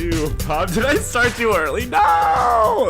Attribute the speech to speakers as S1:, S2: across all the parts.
S1: Did I start too early? No!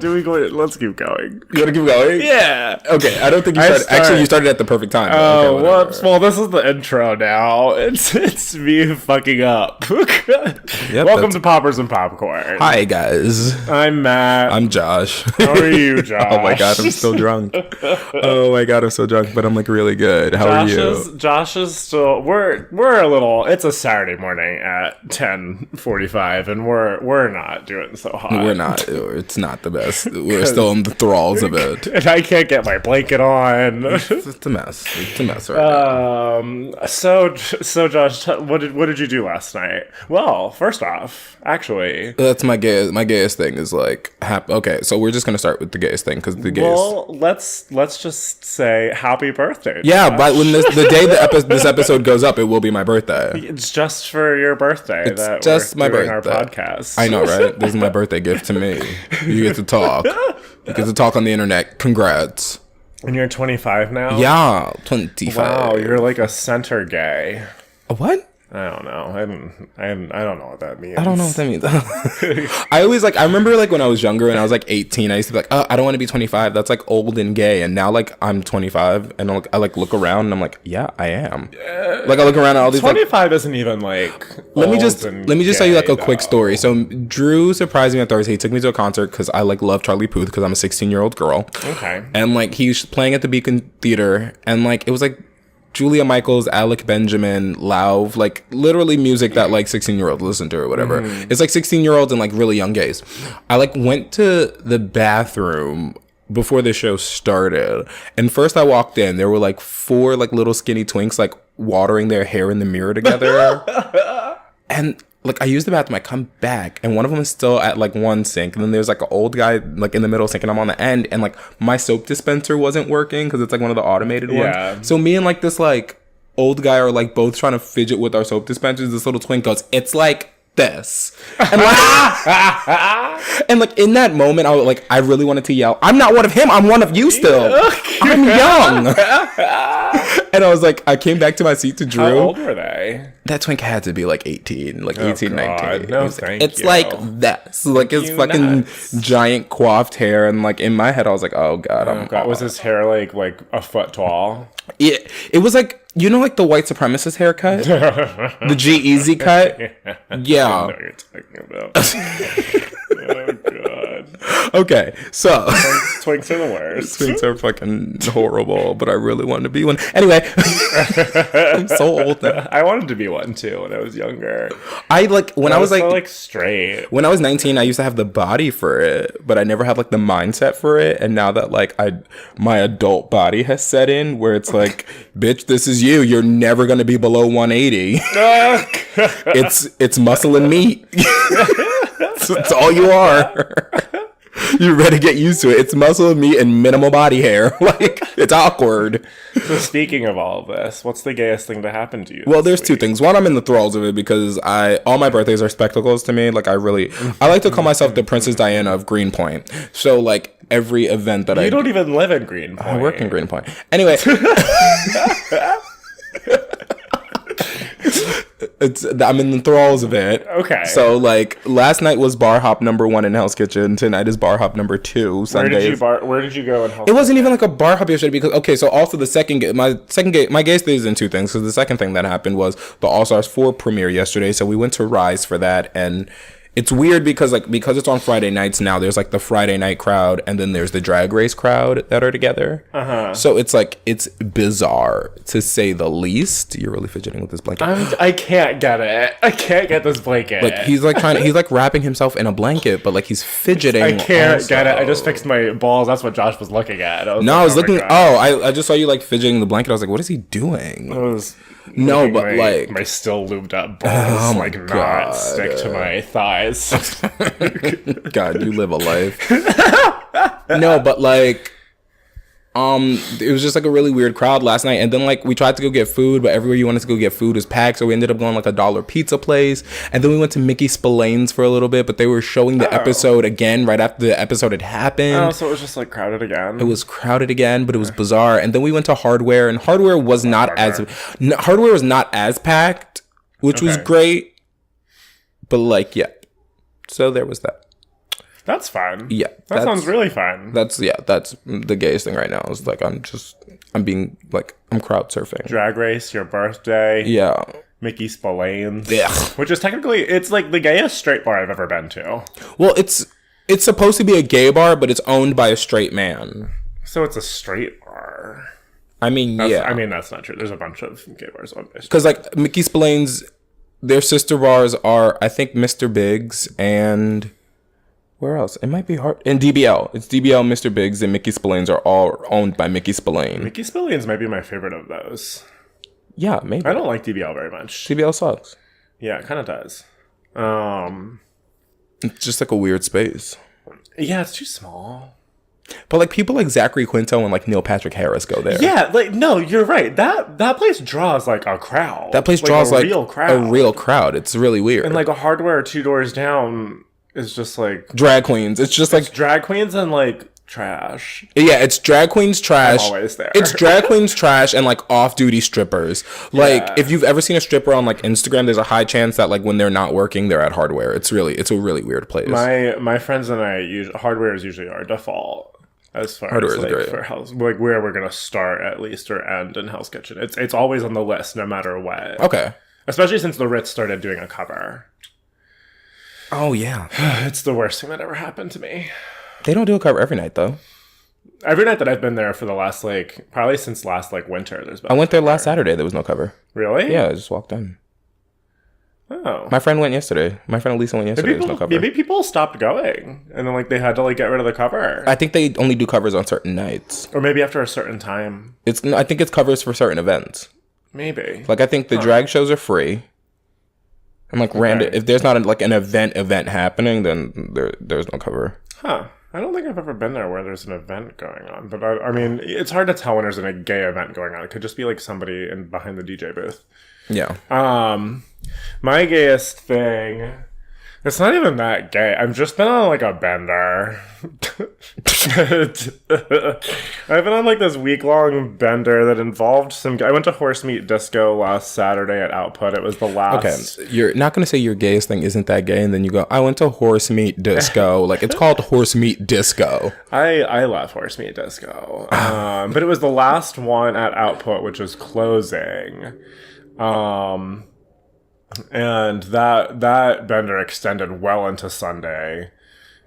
S1: Let's keep going.
S2: You want to keep going?
S1: Yeah.
S2: Okay, I don't think you started. Actually, you started at the perfect time.
S1: Oh, okay, whoops. Well, this is the intro now. It's me fucking up. Welcome to Poppers and Popcorn.
S2: Hi, guys.
S1: I'm Matt.
S2: I'm Josh.
S1: How are you, Josh?
S2: Oh my god, I'm still drunk. Oh my god, I'm so drunk, but I'm like really good. How are you?
S1: Josh is still. We're a little. It's a Saturday morning at 10:45, and we're not doing so hot.
S2: We're not. It's not the best. We're still in the thralls of it,
S1: and I can't get my blanket on.
S2: It's a mess. It's a mess right now.
S1: So Josh, what did you do last night? Well, first off, actually,
S2: that's my gayest thing is like okay. So we're just gonna start with the gayest thing because the gayest.
S1: Well, let's just say happy birthday.
S2: Yeah,
S1: Josh.
S2: but when the day this episode goes up, it will be my birthday.
S1: It's just for your birthday.
S2: It's just my birthday.
S1: Our podcast.
S2: I know, right? This is my birthday gift to me. You get to talk. You get to talk on the internet. Congrats.
S1: And you're 25 now?
S2: Yeah, 25.
S1: Wow, you're like a center gay.
S2: A what?
S1: I don't know. I don't know what that means.
S2: I don't know what that means. I remember like when I was younger and I was like 18, I used to be like, oh, I don't want to be 25. That's like old and gay. And now like I'm 25 and I look around and I'm like, yeah, I am. Like I look around at all these
S1: 25 isn't even like
S2: let me just tell you like a quick story. So Drew surprised me on Thursday. He took me to a concert because I like love Charlie Puth because I'm a 16-year-old girl.
S1: Okay.
S2: And like he was playing at the Beacon Theater and like it was like Julia Michaels, Alec Benjamin, Lauv, like literally music that like 16-year-olds listen to or whatever. It's like 16-year-olds and like really young gays. I like went to the bathroom before the show started. And first I walked in, there were like 4 like little skinny twinks like watering their hair in the mirror together. And like I used the bathroom, I come back and one of them is still at like one sink and then there's like an old guy like in the middle sink and I'm on the end and like my soap dispenser wasn't working because it's like one of the automated ones. So me and like this like old guy are like both trying to fidget with our soap dispensers. This little twink goes, it's like this. And like, and like in that moment I really wanted to yell, I'm not one of him, I'm one of you still. I'm young. And I was like, I came back to my seat to Drew.
S1: How old were they?
S2: That twink had to be like 18, like 18, 19.
S1: No,
S2: it's like this. Like his fucking giant coiffed hair. And like in my head, I was like, oh God.
S1: Was his hair like a foot tall?
S2: Yeah, it was like, you know, like the white supremacist haircut? The G-Eazy cut? Yeah.
S1: I know what you're talking about. Oh, God.
S2: Okay, so.
S1: Twinks are the worst.
S2: Twinks are fucking horrible, but I really wanted to be one. Anyway, I'm so old now.
S1: I wanted to be one too when I was younger.
S2: I was
S1: so straight.
S2: When I was 19, I used to have the body for it, but I never had like the mindset for it. And now that like my adult body has set in, where it's like, bitch, this is you. You're never gonna be below 180. It's muscle and meat. It's all you are. You better get used to it. It's muscle and meat and minimal body hair. Like, it's awkward.
S1: So speaking of all of this, what's the gayest thing to happen to you?
S2: Well, there's 2 things. One, I'm in the thralls of it because all my birthdays are spectacles to me. Like, I like to call myself the Princess Diana of Greenpoint. So, like, every event that
S1: You don't even live in Greenpoint.
S2: I work in Greenpoint. Anyway. I'm in the thralls of it.
S1: Okay.
S2: So like last night was bar hop number 1 in Hell's Kitchen. Tonight is bar hop number 2. Sunday.
S1: Where did you go in Hell's
S2: Kitchen? It wasn't even like a bar hop yesterday because so also my gay stay is in 2 things because the second thing that happened was the All Stars 4 premiere yesterday. So we went to Rise for that and. It's weird because it's on Friday nights now. There's like the Friday night crowd and then there's the Drag Race crowd that are together. So it's like it's bizarre to say the least. You're really fidgeting with this blanket.
S1: I can't get it. I can't get this blanket.
S2: Like he's like wrapping himself in a blanket, but like he's fidgeting.
S1: I can't get it. I just fixed my balls. That's what Josh was looking at.
S2: I was looking. I just saw you like fidgeting the blanket. I was like, what is he doing?
S1: My still lubed up balls not stick to my thighs.
S2: God, you live a life. No, but like it was just like a really weird crowd last night, and then like we tried to go get food, but everywhere you wanted to go get food is packed, so we ended up going like $1 pizza place, and then we went to Mickey Spillane's for a little bit, but they were showing the episode again right after the episode had happened.
S1: So it was just like crowded again.
S2: It was crowded again, but it was bizarre. And then we went to Hardware, and Hardware was not as packed, which was great, but like So there was that.
S1: That's fun.
S2: Yeah.
S1: That sounds really fun.
S2: That's the gayest thing right now. Is like, I'm crowd surfing.
S1: Drag Race, your birthday.
S2: Yeah.
S1: Mickey Spillane.
S2: Yeah.
S1: Which is technically, it's like the gayest straight bar I've ever been to.
S2: Well, it's supposed to be a gay bar, but it's owned by a straight man.
S1: So it's a straight bar.
S2: I mean,
S1: that's not true. There's a bunch of gay bars on this.
S2: Because, like, Mickey Spillane's, their sister bars are, I think, Mr. Biggs and... Where else? It might be hard. And DBL. It's DBL, Mr. Biggs, and Mickey Spillane's are all owned by Mickey Spillane.
S1: Mickey Spillane's might be my favorite of those.
S2: Yeah, maybe.
S1: I don't like DBL very much.
S2: DBL sucks.
S1: Yeah, it kind of does.
S2: It's just like a weird space.
S1: Yeah, it's too small.
S2: But like people like Zachary Quinto and like Neil Patrick Harris go there.
S1: Yeah, like no, you're right. That place draws like a crowd.
S2: That place draws like
S1: a
S2: real crowd. It's really weird.
S1: And like a Hardware 2 doors down is just like
S2: drag queens. It's just like
S1: drag queens and like trash.
S2: Yeah, it's drag queens trash.
S1: I'm always there.
S2: It's drag queens trash and like off-duty strippers. Like if you've ever seen a stripper on like Instagram, there's a high chance that like when they're not working, they're at Hardware. It's a really weird place.
S1: My friends and I Hardware is usually our default as far Hardware as like for house, like where we're gonna start at least or end in Hell's Kitchen. It's always on the list no matter what.
S2: Okay.
S1: Especially since the Ritz started doing a cover.
S2: Oh yeah.
S1: It's the worst thing that ever happened to me.
S2: They don't do a cover every night though.
S1: Every night that I've been there for the last like probably since last like winter, there's been
S2: I went there last Saturday. There was no cover.
S1: Really?
S2: Yeah, I just walked in.
S1: Oh.
S2: My friend went yesterday. My friend Elisa went yesterday. There's no cover.
S1: Maybe people stopped going, and then like they had to like get rid of the cover.
S2: I think they only do covers on certain nights,
S1: or maybe after a certain time.
S2: I think it's covers for certain events.
S1: Maybe.
S2: Like I think the drag shows are free. And like random, if there's not like an event happening, then there's no cover.
S1: Huh. I don't think I've ever been there where there's an event going on. But I mean, it's hard to tell when there's a gay event going on. It could just be like somebody behind the DJ booth.
S2: Yeah.
S1: My gayest thing, it's not even that gay. I've just been on like a bender. I've been on like this week-long bender that involved I went to Horse Meat Disco last Saturday at Output. It was the last.
S2: Okay, you're not going to say your gayest thing isn't that gay, and then you go, I went to Horse Meat Disco. Like, it's called Horse Meat Disco.
S1: I love Horse Meat Disco. But it was the last one at Output, which was closing. And that bender extended well into Sunday.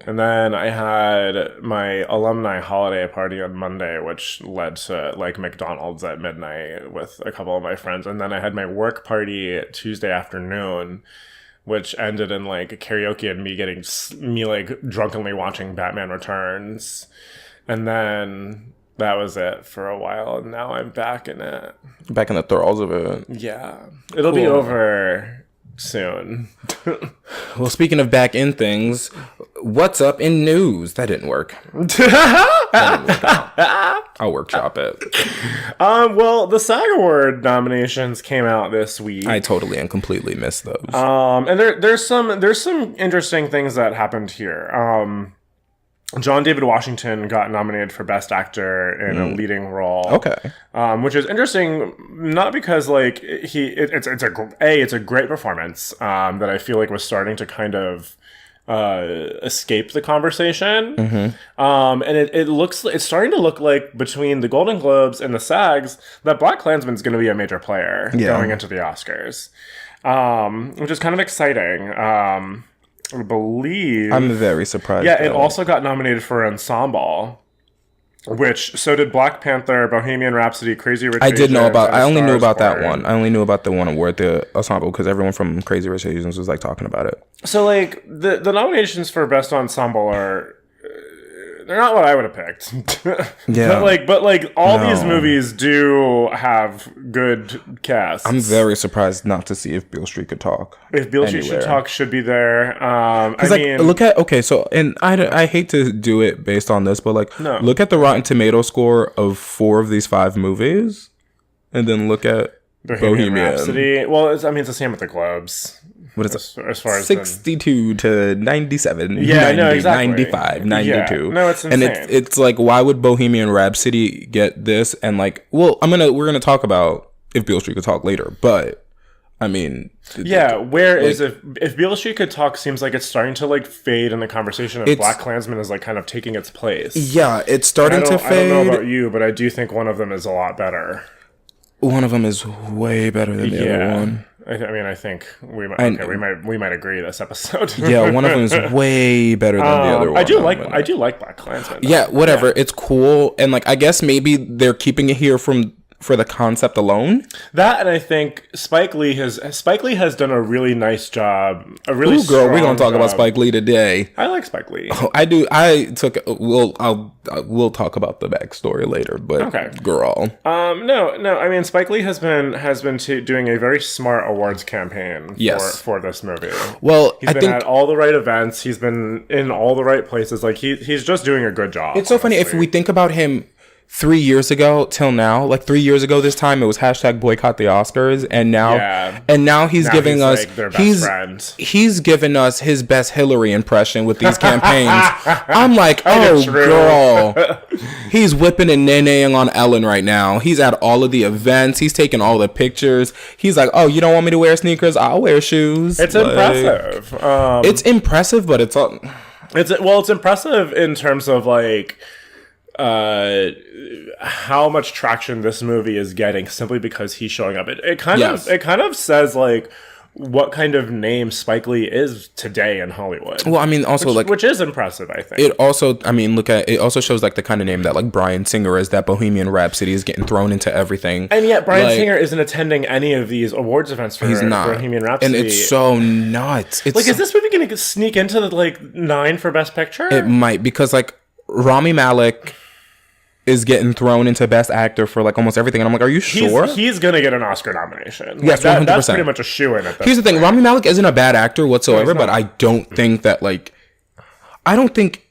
S1: And then I had my alumni holiday party on Monday, which led to like McDonald's at midnight with a couple of my friends. And then I had my work party Tuesday afternoon, which ended in like karaoke and me like drunkenly watching Batman Returns. And then that was it for a while, and now I'm back in it.
S2: Back in the thralls of it.
S1: Yeah. It'll be over soon.
S2: Well, speaking of back in things, what's up in news? That didn't work. I'll workshop it.
S1: Well, the SAG Award nominations came out this week.
S2: I totally and completely missed those.
S1: And there's some interesting things that happened here. John David Washington got nominated for Best Actor in a leading role.
S2: Okay.
S1: Which is interesting, not because like it's a great performance that I feel like was starting to kind of escape the conversation. Mm-hmm. And it's starting to look like between the Golden Globes and the SAGs that BlacKkKlansman's going to be a major player going into the Oscars, which is kind of exciting. I believe
S2: I'm very surprised.
S1: Yeah, it also got nominated for Ensemble, which so did Black Panther, Bohemian Rhapsody, Crazy Rich Asians.
S2: I only knew about that one. I only knew about the one award, the Ensemble, because everyone from Crazy Rich Asians was like talking about it.
S1: So like the nominations for Best Ensemble are they're not what I would have picked.
S2: Yeah.
S1: But all these movies do have good casts.
S2: I'm very surprised not to see If Beale Street Could Talk.
S1: If Beale Street Should Talk should be there.
S2: And I hate to do it based on this, but look at the Rotten Tomato score of 4 of these 5 movies, and then look at Bohemian
S1: Rhapsody. Well, it's the same with the Globes.
S2: What is it?
S1: As far as
S2: 62 to 97,
S1: yeah,
S2: 90,
S1: no, exactly.
S2: 95, 92. Yeah.
S1: No, it's insane.
S2: And it's like, why would Bohemian Rhapsody get this? And we're gonna talk about If Beale Street Could Talk later, but I mean,
S1: yeah. Whereas if Beale Street Could Talk seems like it's starting to like fade in the conversation, and Black Klansman is like kind of taking its place.
S2: Yeah, it's starting to fade.
S1: I don't know about you, but I do think one of them is a lot better.
S2: One of them is way better than the other one.
S1: I mean, I think we might agree this episode.
S2: Yeah, one of them is way better than the other one.
S1: I do like Black Klansman.
S2: Yeah, whatever. Yeah. It's cool, and like I guess maybe they're keeping it here for the concept alone.
S1: That, and I think Spike Lee has done a really nice job. We're
S2: gonna talk about Spike Lee today.
S1: I like Spike Lee.
S2: Oh, I do. We'll talk about the backstory later. But
S1: okay,
S2: girl.
S1: No. I mean, Spike Lee has been doing a very smart awards campaign. For this movie.
S2: Well,
S1: he's been at all the right events. He's been in all the right places. Like he's just doing a good job.
S2: It's so funny if we think about him. 3 years ago till now, like 3 years ago this time, it was #boycott the Oscars, and now he's giving us like their best friend. He's given us his best Hillary impression with these campaigns. I'm like, oh girl, he's whipping and nay-naying on Ellen right now. He's at all of the events. He's taking all the pictures. He's like, oh, you don't want me to wear sneakers? I'll wear shoes.
S1: It's impressive.
S2: It's impressive, but it's
S1: impressive in terms of like. How much traction this movie is getting simply because he's showing up. It kind of says like what kind of name Spike Lee is today in Hollywood.
S2: Well, I mean, also
S1: which is impressive. I think
S2: it also. I mean, it also shows like the kind of name that like Bryan Singer is. That Bohemian Rhapsody is getting thrown into everything,
S1: and yet Bryan Singer isn't attending any of these awards events for Bohemian Rhapsody,
S2: and it's so nuts. It's
S1: like, is this movie going to sneak into the like 9 for Best Picture?
S2: It might, because like Rami Malek is getting thrown into Best Actor for like almost everything, and I'm like, are you sure?
S1: He's gonna get an Oscar nomination.
S2: Yes,
S1: like, that's pretty much a shoo-in at this
S2: Here's the thing: Rami Malek isn't a bad actor whatsoever, but I don't think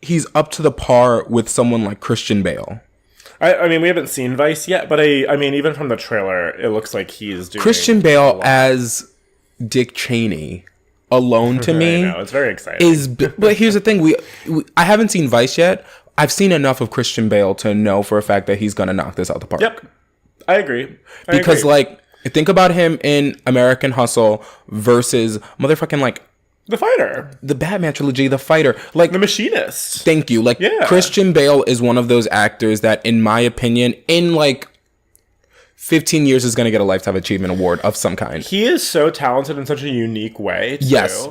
S2: he's up to the par with someone like Christian Bale.
S1: I mean, we haven't seen Vice yet, but I mean, even from the trailer, it looks like he's doing
S2: Christian Bale as Dick Cheney. Alone to me,
S1: I know, it's very exciting.
S2: But here's the thing: I haven't seen Vice yet. I've seen enough of Christian Bale to know for a fact that he's gonna knock this out the park.
S1: Yep, I agree.
S2: Because like, think about him in American Hustle versus motherfucking like
S1: The Fighter,
S2: the Batman trilogy, The Fighter, like
S1: The Machinist.
S2: Thank you. Like, Christian Bale is one of those actors that, in my opinion, in like 15 years is going to get a Lifetime Achievement Award of some kind.
S1: He is so talented in such a unique way, too.
S2: Yes.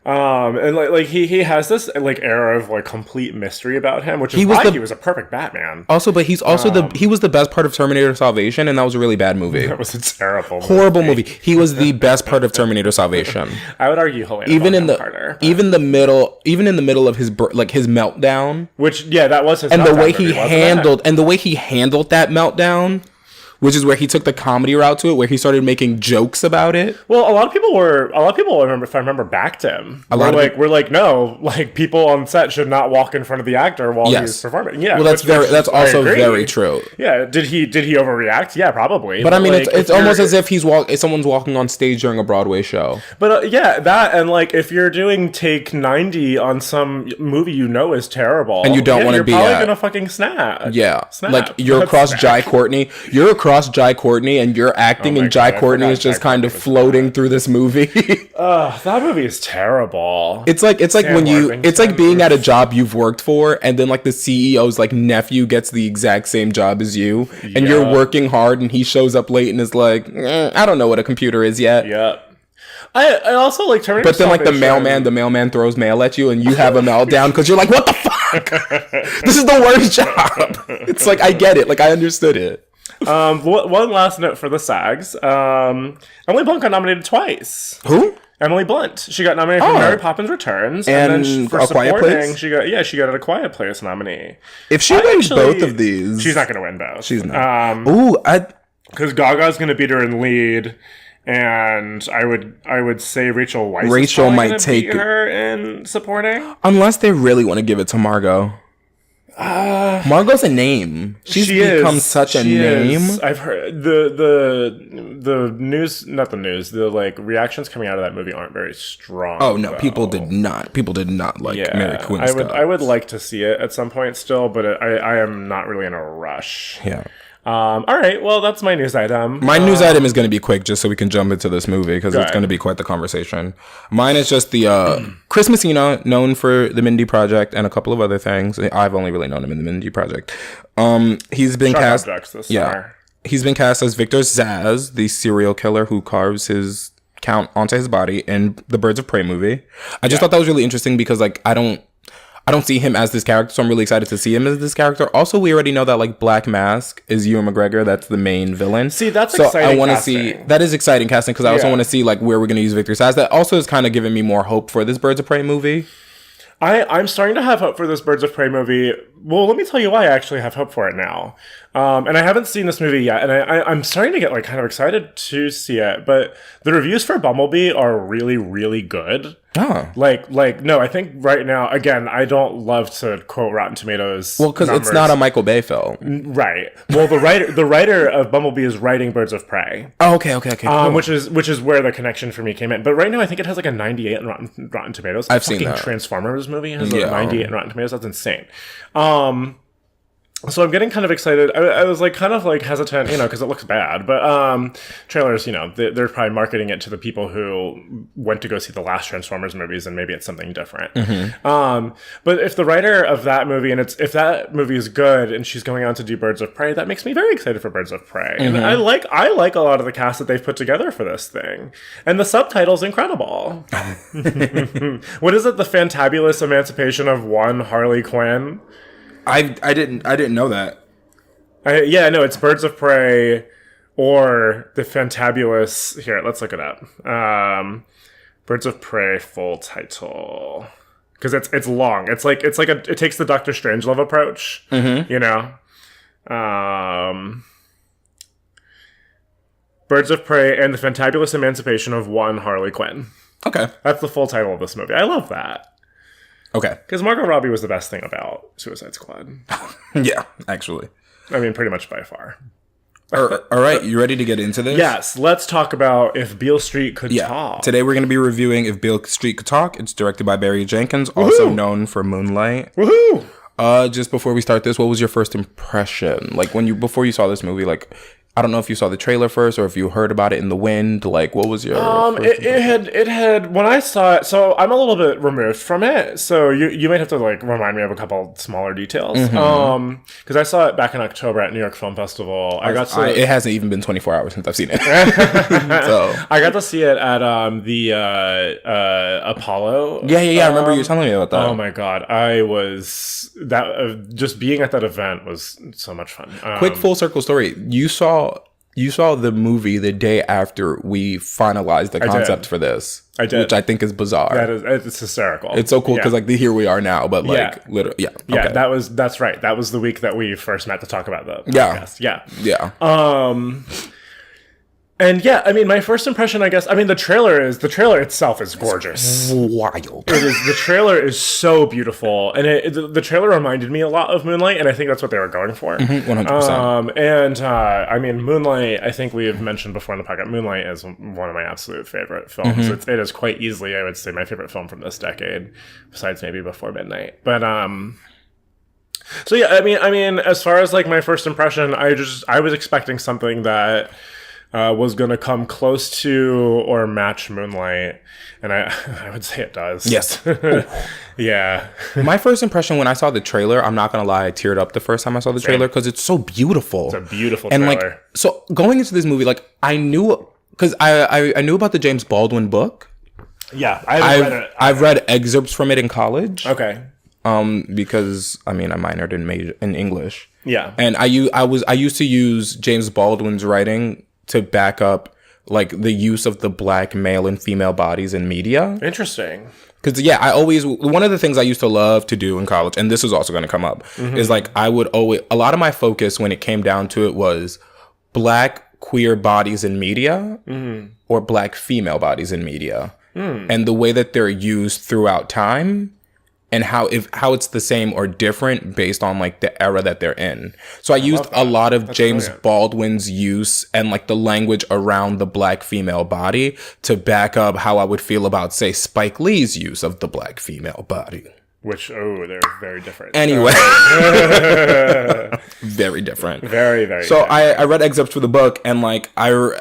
S1: And like he has this like air of like complete mystery about him, which is why he was a perfect Batman.
S2: Also, but he's also he was the best part of Terminator Salvation, and that was a really bad movie.
S1: That was a terrible
S2: horrible movie. He was the best part of Terminator Salvation.
S1: I would argue Helena
S2: even in the middle of his his meltdown,
S1: which that was his
S2: and the way he handled that meltdown. Which is where he took the comedy route to it, where he started making jokes about it.
S1: Well, a lot of people if I remember, backed him. We're like, no, like people on set should not walk in front of the actor while he's performing. Yeah,
S2: well, that's also very true.
S1: Yeah, did he overreact? Yeah, probably.
S2: But I mean, like, it's almost as if someone's walking on stage during a Broadway show.
S1: But that, and like if you're doing take 90 on some movie is terrible,
S2: and you don't want to be,
S1: you're probably gonna fucking snap.
S2: Yeah, like you're across Jai Courtney. You're across Jai Courtney, and you're acting, and Jai Courtney is just kind of floating through this movie.
S1: That movie is terrible.
S2: It's like being at a job you've worked for, and then like the CEO's like nephew gets the exact same job as you, and you're working hard, and he shows up late and is like, I don't know what a computer is yet.
S1: Yep. I also like Terminator.
S2: But then like the mailman throws mail at you, and you have a meltdown because you're like, what the fuck? This is the worst job. It's like, I get it, like I understood it.
S1: One last note for the SAGs. Emily Blunt got nominated twice.
S2: Who?
S1: Emily Blunt. She got nominated for Mary Poppins Returns, and then for supporting, she got a Quiet Place nominee.
S2: If she wins both of these,
S1: she's not going to win both.
S2: She's not.
S1: Because Gaga's going to beat her in lead, and I would say Rachel Weisz might take her in supporting,
S2: unless they really want to give it to Margot. Margot's a name. She's become such a name.
S1: I've heard the news, not the news. The like reactions coming out of that movie aren't very strong.
S2: Oh no, people did not like Mary Queen.
S1: I would like to see it at some point still, but I am not really in a rush.
S2: Yeah.
S1: All right, well, that's my news item.
S2: My news item is going to be quick just so we can jump into this movie because it's going to be quite the conversation. Mine is just the Chris Messina, known for the Mindy Project and a couple of other things. I've only really known him in the Mindy Project. He's been cast. He's been cast as Victor Zsasz, the serial killer who carves his count onto his body in the Birds of Prey movie. I just thought that was really interesting because like I don't see him as this character, so I'm really excited to see him as this character. Also, we already know that like Black Mask is Ewan McGregor. That's the main villain.
S1: See, that's exciting.
S2: I want to see that is exciting casting because I also want to see like where we're going to use Victor Zsasz. That also is kind of giving me more hope for this Birds of Prey movie.
S1: I'm starting to have hope for this Birds of Prey movie. Well, let me tell you why I actually have hope for it now. And I haven't seen this movie yet, and I'm starting to get like kind of excited to see it. But the reviews for Bumblebee are really, really good.
S2: Oh.
S1: No, I think right now, again, I don't love to quote Rotten Tomatoes.
S2: Well, because it's not a Michael Bay film.
S1: Right. Well, the writer of Bumblebee is writing Birds of Prey.
S2: Oh, okay. Cool.
S1: Which is where the connection for me came in. But right now, I think it has like a 98 in Rotten Tomatoes.
S2: I've seen that.
S1: Transformers movie has a 98 in Rotten Tomatoes. That's insane. So I'm getting kind of excited. I was like kind of like hesitant, because it looks bad. But trailers, they're probably marketing it to the people who went to go see the last Transformers movies, and maybe it's something different. Mm-hmm. But if the writer of that movie, and if that movie is good, and she's going on to do Birds of Prey, that makes me very excited for Birds of Prey. Mm-hmm. And I like a lot of the cast that they've put together for this thing, and the subtitle's incredible. What is it? The Fantabulous Emancipation of One Harley Quinn.
S2: I didn't know that.
S1: It's Birds of Prey or the Fantabulous. Here, let's look it up. Birds of Prey full title, because it's long. It takes the Doctor Strangelove approach. Mm-hmm. Birds of Prey and the Fantabulous Emancipation of One Harley Quinn.
S2: Okay,
S1: that's the full title of this movie. I love that.
S2: Okay.
S1: Because Margot Robbie was the best thing about Suicide Squad.
S2: Yeah, actually.
S1: I mean, pretty much by far.
S2: All right, you ready to get into this?
S1: Yes, let's talk about If Beale Street Could Talk.
S2: Today we're going to be reviewing If Beale Street Could Talk. It's directed by Barry Jenkins, also known for Moonlight.
S1: Woohoo!
S2: Just before we start this, what was your first impression? Like before you saw this movie, like I don't know if you saw the trailer first or if you heard about it in the wind. Like, what was your?
S1: It had when I saw it. So I'm a little bit removed from it. So you might have to like remind me of a couple smaller details.
S2: Mm-hmm.
S1: Because I saw it back in October at New York Film Festival.
S2: It hasn't even been 24 hours since I've seen it.
S1: So I got to see it at the Apollo.
S2: Yeah. I remember you telling me about that.
S1: Oh my god, just being at that event was so much fun.
S2: Quick full circle story. You saw the movie the day after we finalized the concept for this.
S1: I did.
S2: Which I think is bizarre.
S1: It's hysterical.
S2: It's so cool because here we are now, but literally,
S1: Yeah,
S2: okay.
S1: That's right. That was the week that we first met to talk about the podcast.
S2: Yeah.
S1: And I mean, my first impression, I guess, the trailer itself is gorgeous.
S2: It's wild.
S1: The trailer is so beautiful, and the trailer reminded me a lot of Moonlight, and I think that's what they were going for.
S2: 100%.
S1: Moonlight, I think we have mentioned before in the podcast, Moonlight is one of my absolute favorite films. Mm-hmm. It is quite easily, I would say, my favorite film from this decade, besides maybe Before Midnight. But so as far as like my first impression, I was expecting something that was going to come close to or match Moonlight, and I would say it does.
S2: Yes.
S1: Yeah.
S2: My first impression when I saw the trailer, I'm not going to lie, I teared up the first time I saw the trailer because it's so beautiful.
S1: It's a beautiful trailer.
S2: And so going into this movie, I knew, because I knew about the James Baldwin book.
S1: Yeah, I've
S2: read excerpts from it in college.
S1: Okay.
S2: Because I minored in English.
S1: Yeah.
S2: And I used to use James Baldwin's writing to back up like the use of the black male and female bodies in media.
S1: Interesting.
S2: Because one of the things I used to love to do in college, and this is also going to come up, is like I would always, a lot of my focus when it came down to it was black queer bodies in media or black female bodies in media, and the way that they're used throughout time. And how it's the same or different based on like the era that they're in. So I used a lot of James Baldwin's use and like the language around the black female body to back up how I would feel about, say, Spike Lee's use of the black female body.
S1: Which, they're very different.
S2: Anyway. Very different.
S1: Very, very
S2: So
S1: different.
S2: I read excerpts for the book, and like I'm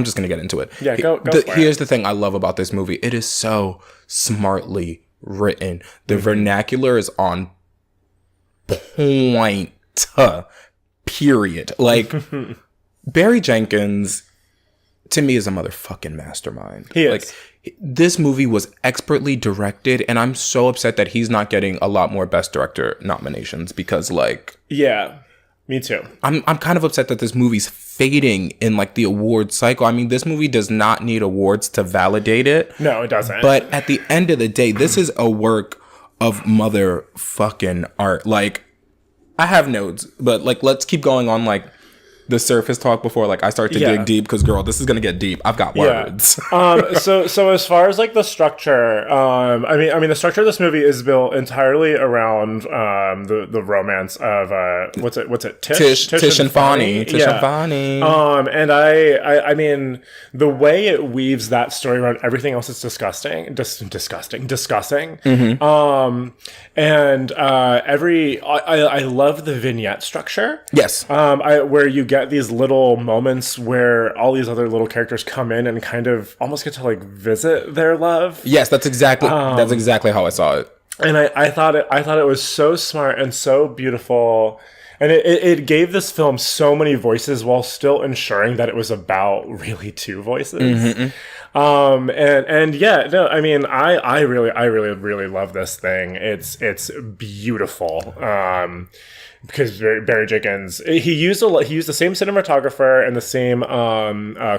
S2: just gonna get into it.
S1: Yeah, go for it.
S2: Here's the thing I love about this movie. It is so smartly written. The vernacular is on point. Period. Like, Barry Jenkins, to me, is a motherfucking mastermind.
S1: He is.
S2: Like, this movie was expertly directed, and I'm so upset that he's not getting a lot more Best Director nominations because, like...
S1: Yeah, me too.
S2: I'm kind of upset that this movie's fading in, like, the award cycle. I mean, this movie does not need awards to validate it.
S1: No, it doesn't.
S2: But at the end of the day, this is a work of motherfucking art. Like, I have notes, but, like, let's keep going on, like, the surface talk before like I start to dig deep, because girl, this is gonna get deep. I've got words.
S1: So as far as like the structure, I mean the structure of this movie is built entirely around the romance of what's it Tish
S2: and Fonny. And Fonny.
S1: And I mean the way it weaves that story around everything else is disgusting.
S2: Mm-hmm.
S1: And I love the vignette structure.
S2: Yes.
S1: Where you get these little moments where all these other little characters come in and kind of almost get to like visit their love.
S2: Yes, that's exactly how I saw it.
S1: And I thought it was so smart and so beautiful. And it gave this film so many voices while still ensuring that it was about really two voices. Mm-hmm. I mean, I really love this thing. It's beautiful. Because Barry Jenkins, he used the same cinematographer and the same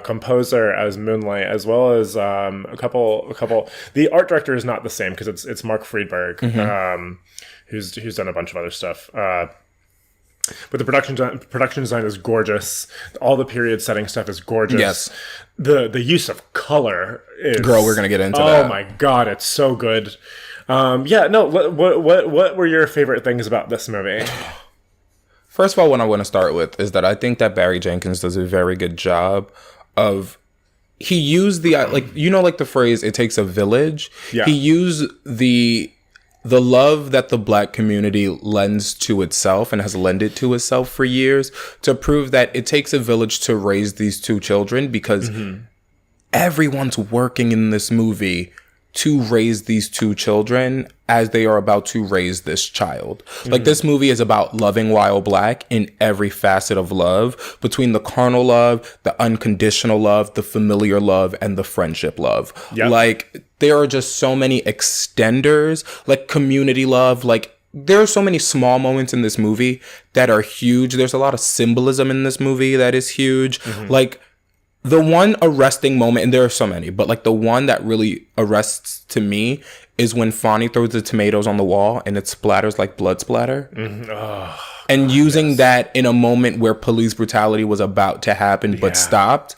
S1: composer as Moonlight, as well as a couple. The art director is not the same because it's Mark Friedberg, mm-hmm. Who's done a bunch of other stuff. But the production design is gorgeous. All the period setting stuff is gorgeous.
S2: Yes.
S1: The use of color is... Girl,
S2: we're going to get into that.
S1: Oh my God, it's so good. What were your favorite things about this movie?
S2: First of all, what I want to start with is that I think that Barry Jenkins does a very good job of... He used the... like, you know, like the phrase, it takes a village?
S1: Yeah.
S2: He used the love that the Black community lends to itself and has lended to itself for years to prove that it takes a village to raise these two children, because mm-hmm. everyone's working in this movie to raise these two children as they are about to raise this child. Mm-hmm. Like, this movie is about loving while Black in every facet of love, between the carnal love, the unconditional love, the familiar love, and the friendship love. Yep. Like, there are just so many extenders, like community love. Like, there are so many small moments in this movie that are huge. There's a lot of symbolism in this movie that is huge. Mm-hmm. Like, the one arresting moment, and there are so many, but like the one that really arrests to me is when Fonny throws the tomatoes on the wall and it splatters like blood splatter. Mm-hmm. Oh, and God, using that in a moment where police brutality was about to happen but stopped.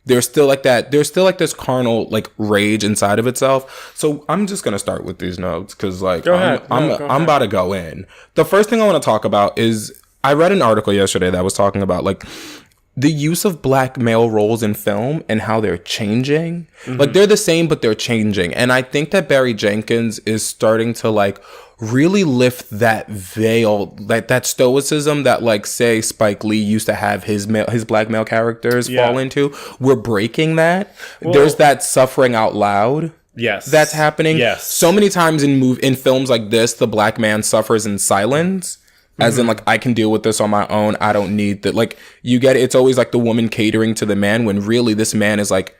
S2: There's still like this carnal like rage inside of itself. So I'm just gonna start with these notes because like I'm about to go in. The first thing I want to talk about is I read an article yesterday that was talking about like the use of Black male roles in film and how they're changing. Mm-hmm. Like, they're the same, but they're changing. And I think that Barry Jenkins is starting to, like, really lift that veil, like, that stoicism that, like, say, Spike Lee used to have his Black male characters fall into. We're breaking that. Well, there's that suffering out loud.
S1: Yes.
S2: That's happening.
S1: Yes.
S2: So many times in films like this, the Black man suffers in silence. As in, like, I can deal with this on my own. I don't need that. Like, you get it. It's always like the woman catering to the man when really this man is like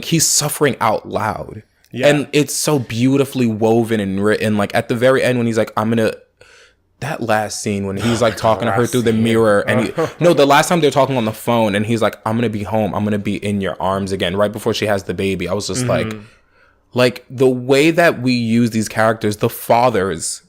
S2: he's suffering out loud. Yeah. And it's so beautifully woven and written. Like, at the very end when he's like, that last scene when he's like talking to her through the mirror and the last time they're talking on the phone and he's like, I'm going to be home. I'm going to be in your arms again right before she has the baby. I was just like the way that we use these characters, the fathers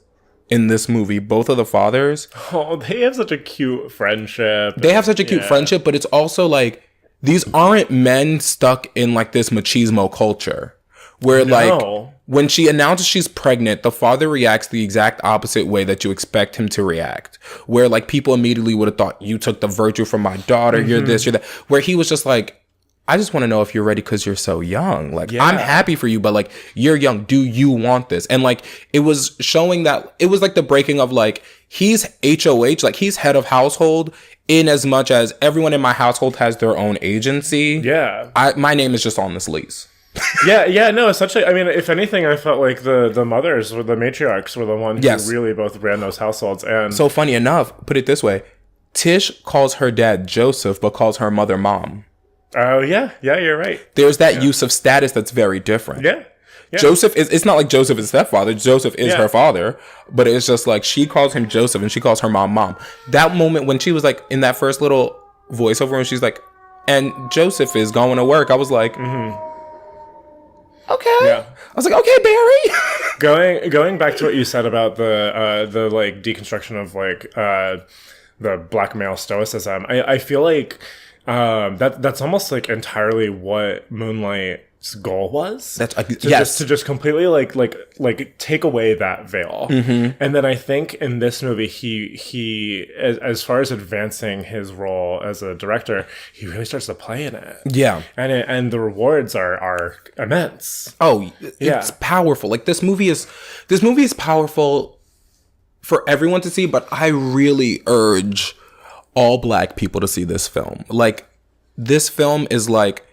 S2: in this movie, both of the fathers.
S1: Oh, they have such a cute friendship.
S2: They have such a cute friendship, but it's also like, these aren't men stuck in like this machismo culture where like when she announces she's pregnant, the father reacts the exact opposite way that you expect him to react. Where like people immediately would have thought, you took the virtue from my daughter, you're this, you're that. Where he was just like, I just want to know if you're ready because you're so young. Like, I'm happy for you, but like, you're young. Do you want this? And like, it was showing that it was like the breaking of like, he's HOH, like he's head of household in as much as everyone in my household has their own agency.
S1: Yeah.
S2: My name is just on this lease.
S1: No, essentially, I mean, if anything, I felt like the mothers or the matriarchs were the one who really both ran those households. And
S2: so funny enough, put it this way, Tish calls her dad Joseph, but calls her mother Mom.
S1: Oh, yeah, you're right.
S2: There's that use of status that's very different.
S1: Yeah.
S2: Joseph it's not like Joseph is stepfather. Joseph is her father, but it's just like she calls him Joseph and she calls her mom. That moment when she was like in that first little voiceover and she's like, and Joseph is going to work, I was like, okay. Yeah. I was like, okay, Barry.
S1: Going back to what you said about the like deconstruction of like the black male stoicism, I feel like that's almost like entirely what Moonlight's goal was.
S2: That's
S1: to just completely like take away that veil. And then I think in this movie he as far as advancing his role as a director, he really starts to play in it. Yeah, and the rewards are immense.
S2: Oh, it's powerful. Like this movie is powerful for everyone to see, but I really urge all black people to see this film. Like, this film is like,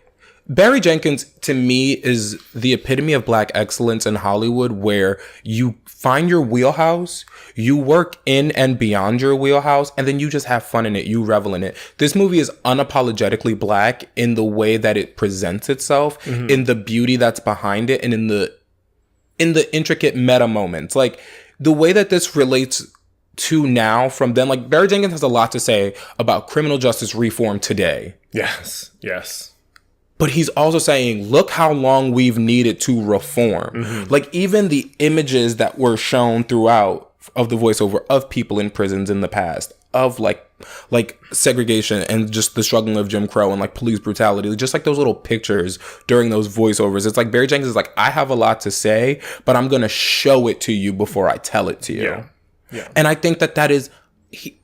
S2: Barry Jenkins to me is the epitome of black excellence in Hollywood, where you find your wheelhouse, you work in and beyond your wheelhouse, and then you just have fun in it, you revel in it. This movie is unapologetically black in the way that it presents itself, in the beauty that's behind it, and in the intricate meta moments. Like, the way that this relates to now from then, like Barry Jenkins has a lot to say about criminal justice reform today.
S1: Yes.
S2: But he's also saying, look how long we've needed to reform. Like even the images that were shown throughout of the voiceover of people in prisons in the past, of like segregation and just the struggling of Jim Crow and like police brutality, just like those little pictures during those voiceovers. It's like Barry Jenkins is like, I have a lot to say, but I'm going to show it to you before I tell it to you. Yeah. And I think that is, he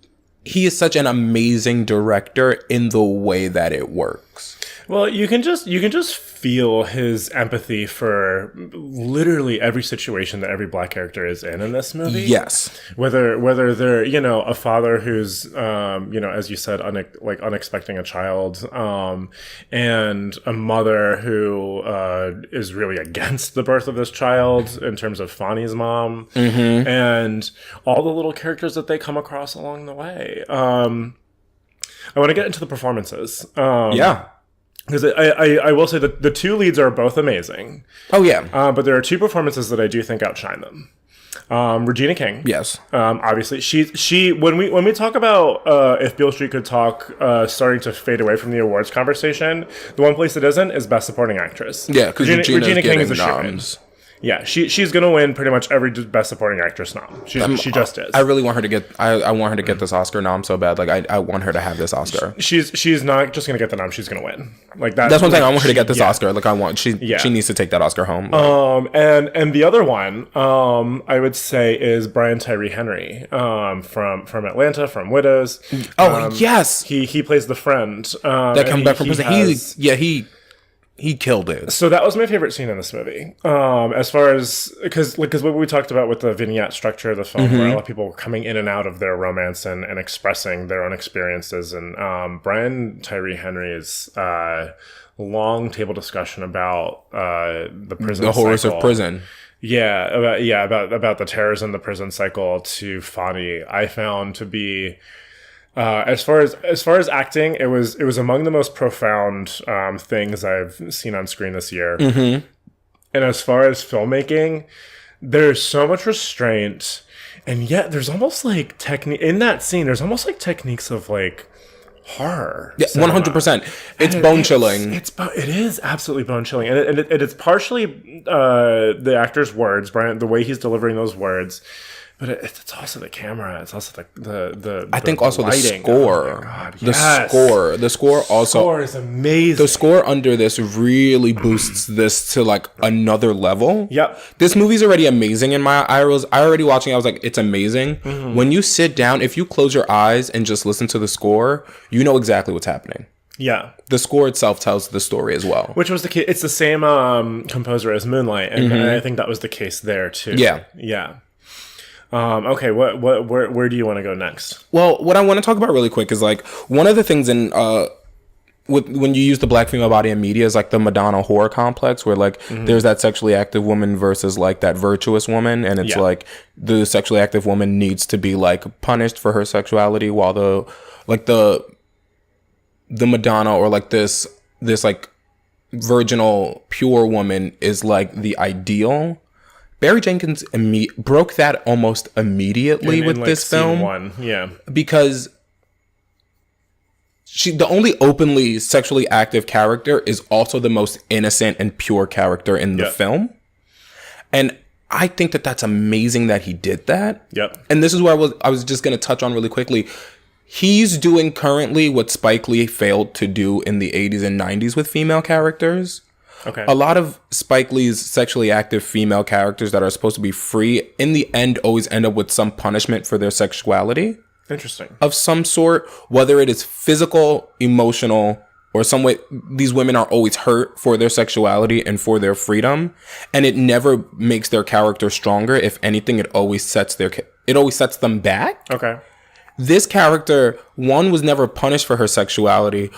S2: is such an amazing director in the way that it works.
S1: Well, you can just feel his empathy for literally every situation that every black character is in this movie.
S2: Yes.
S1: Whether they're, a father who's, as you said, unexpecting a child, and a mother who is really against the birth of this child in terms of Fonny's mom, and all the little characters that they come across along the way. I want to get into the performances. Because I will say that the two leads are both amazing.
S2: Oh, yeah.
S1: But there are two performances that I do think outshine them. Regina King.
S2: Yes.
S1: Obviously, she when we talk about if Beale Street could talk, starting to fade away from the awards conversation, the one place it isn't is Best Supporting Actress.
S2: Yeah, because Regina King is a
S1: noms. Yeah, she's gonna win pretty much every Best Supporting Actress nom. She just is.
S2: I really want her to get. I want her to get this Oscar nom so bad. Like I want her to have this Oscar.
S1: She's not just gonna get the nom. She's gonna win. Like that.
S2: That's one thing. I want her to get this Oscar. Like she needs to take that Oscar home.
S1: And the other one, I would say is Brian Tyree Henry, from Atlanta, from Widows.
S2: Yes,
S1: he plays the friend
S2: that comes back from prison. He killed it.
S1: So that was my favorite scene in this movie. As far as, because what we talked about with the vignette structure of the film, where a lot of people were coming in and out of their romance and expressing their own experiences. And Brian Tyree Henry's long table discussion about the prison
S2: the horrors
S1: cycle.
S2: of prison.
S1: About the terrors in the prison cycle to Fonny, I found to be... as far as acting, it was among the most profound things I've seen on screen this year. And as far as filmmaking, there's so much restraint, and yet there's almost like technique in that scene. There's almost like techniques of like horror.
S2: Yeah, 100%. It's bone chilling.
S1: It is absolutely bone chilling, and it's partially the actor's words, Brian, the way he's delivering those words. But it's also the camera. It's also the
S2: I think
S1: the
S2: also
S1: lighting.
S2: The score.
S1: Oh my God,
S2: The score also.
S1: The score is amazing.
S2: The score under this really boosts this to like another level.
S1: Yep.
S2: This movie's already amazing in my I already watching. I was like, it's amazing. When you sit down, if you close your eyes and just listen to the score, you know exactly what's happening.
S1: Yeah.
S2: The score itself tells the story as well.
S1: Which was the case. It's the same composer as Moonlight, and I think that was the case there too.
S2: Yeah.
S1: Yeah. Okay. Where do you want to go next?
S2: Well, what I want to talk about really quick is like one of the things in when you use the black female body in media is like the Madonna horror complex, where like there's that sexually active woman versus like that virtuous woman, and it's like the sexually active woman needs to be like punished for her sexuality, while the Madonna or like this like virginal pure woman is like the ideal. Barry Jenkins broke that almost immediately with this film.
S1: One. Yeah.
S2: Because the only openly sexually active character is also the most innocent and pure character in the film. And I think that that's amazing that he did that.
S1: Yep.
S2: And this is where I was just going to touch on really quickly. He's doing currently what Spike Lee failed to do in the 80s and 90s with female characters.
S1: Okay.
S2: A lot of Spike Lee's sexually active female characters that are supposed to be free, in the end, always end up with some punishment for their sexuality.
S1: Interesting.
S2: Of some sort, whether it is physical, emotional, or some way. These women are always hurt for their sexuality and for their freedom, and it never makes their character stronger. If anything, it always sets them back.
S1: Okay.
S2: This character, one, was never punished for her sexuality,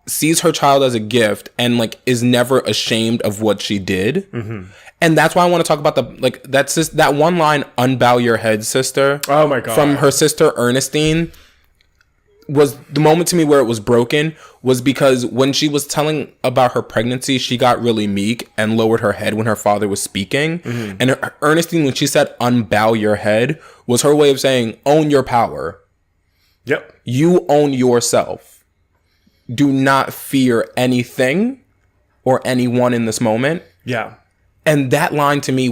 S2: sees her child as a gift, and like is never ashamed of what she did. Mm-hmm. And that's why I want to talk about that one line, "Unbow your head, sister."
S1: Oh my God.
S2: From her sister Ernestine was the moment to me where it was broken, was because when she was telling about her pregnancy, she got really meek and lowered her head when her father was speaking. Mm-hmm. And Ernestine, when she said "unbow your head," was her way of saying, own your power.
S1: Yep.
S2: You own yourself. Do not fear anything or anyone in this moment.
S1: Yeah.
S2: And that line to me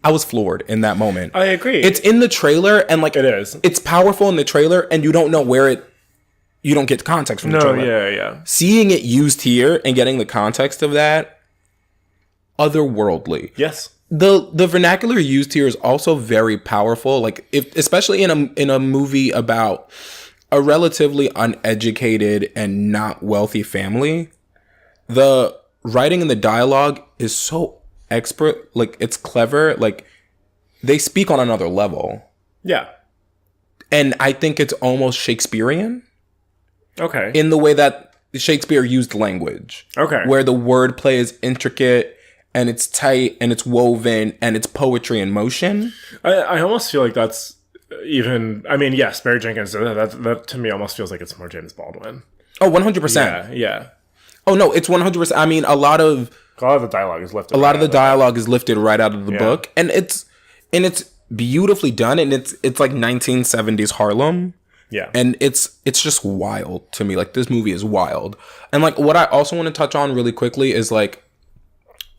S2: I was floored in that moment.
S1: I agree.
S2: It's in the trailer, and like
S1: it is.
S2: It's powerful in the trailer, and you don't know you don't get context from the trailer.
S1: Yeah.
S2: Seeing it used here and getting the context of that, otherworldly.
S1: Yes.
S2: The vernacular used here is also very powerful. Like especially in a movie about a relatively uneducated and not wealthy family, the writing and the dialogue is so expert. Like it's clever. Like they speak on another level.
S1: Yeah.
S2: And I think it's almost Shakespearean.
S1: Okay.
S2: In the way that Shakespeare used language. Okay. Where the wordplay is intricate and it's tight and it's woven and it's poetry in motion.
S1: I almost feel like that's even, I mean, yes, Barry Jenkins, that to me almost feels like it's more James Baldwin.
S2: Oh, 100%.
S1: Yeah.
S2: Oh, no, it's 100%. I mean, a lot of
S1: the dialogue is lifted.
S2: A lot of the dialogue is lifted right out of the book. And it's beautifully done. And it's like 1970s Harlem. Yeah. And it's just wild to me. Like, this movie is wild. And like, what I also want to touch on really quickly is like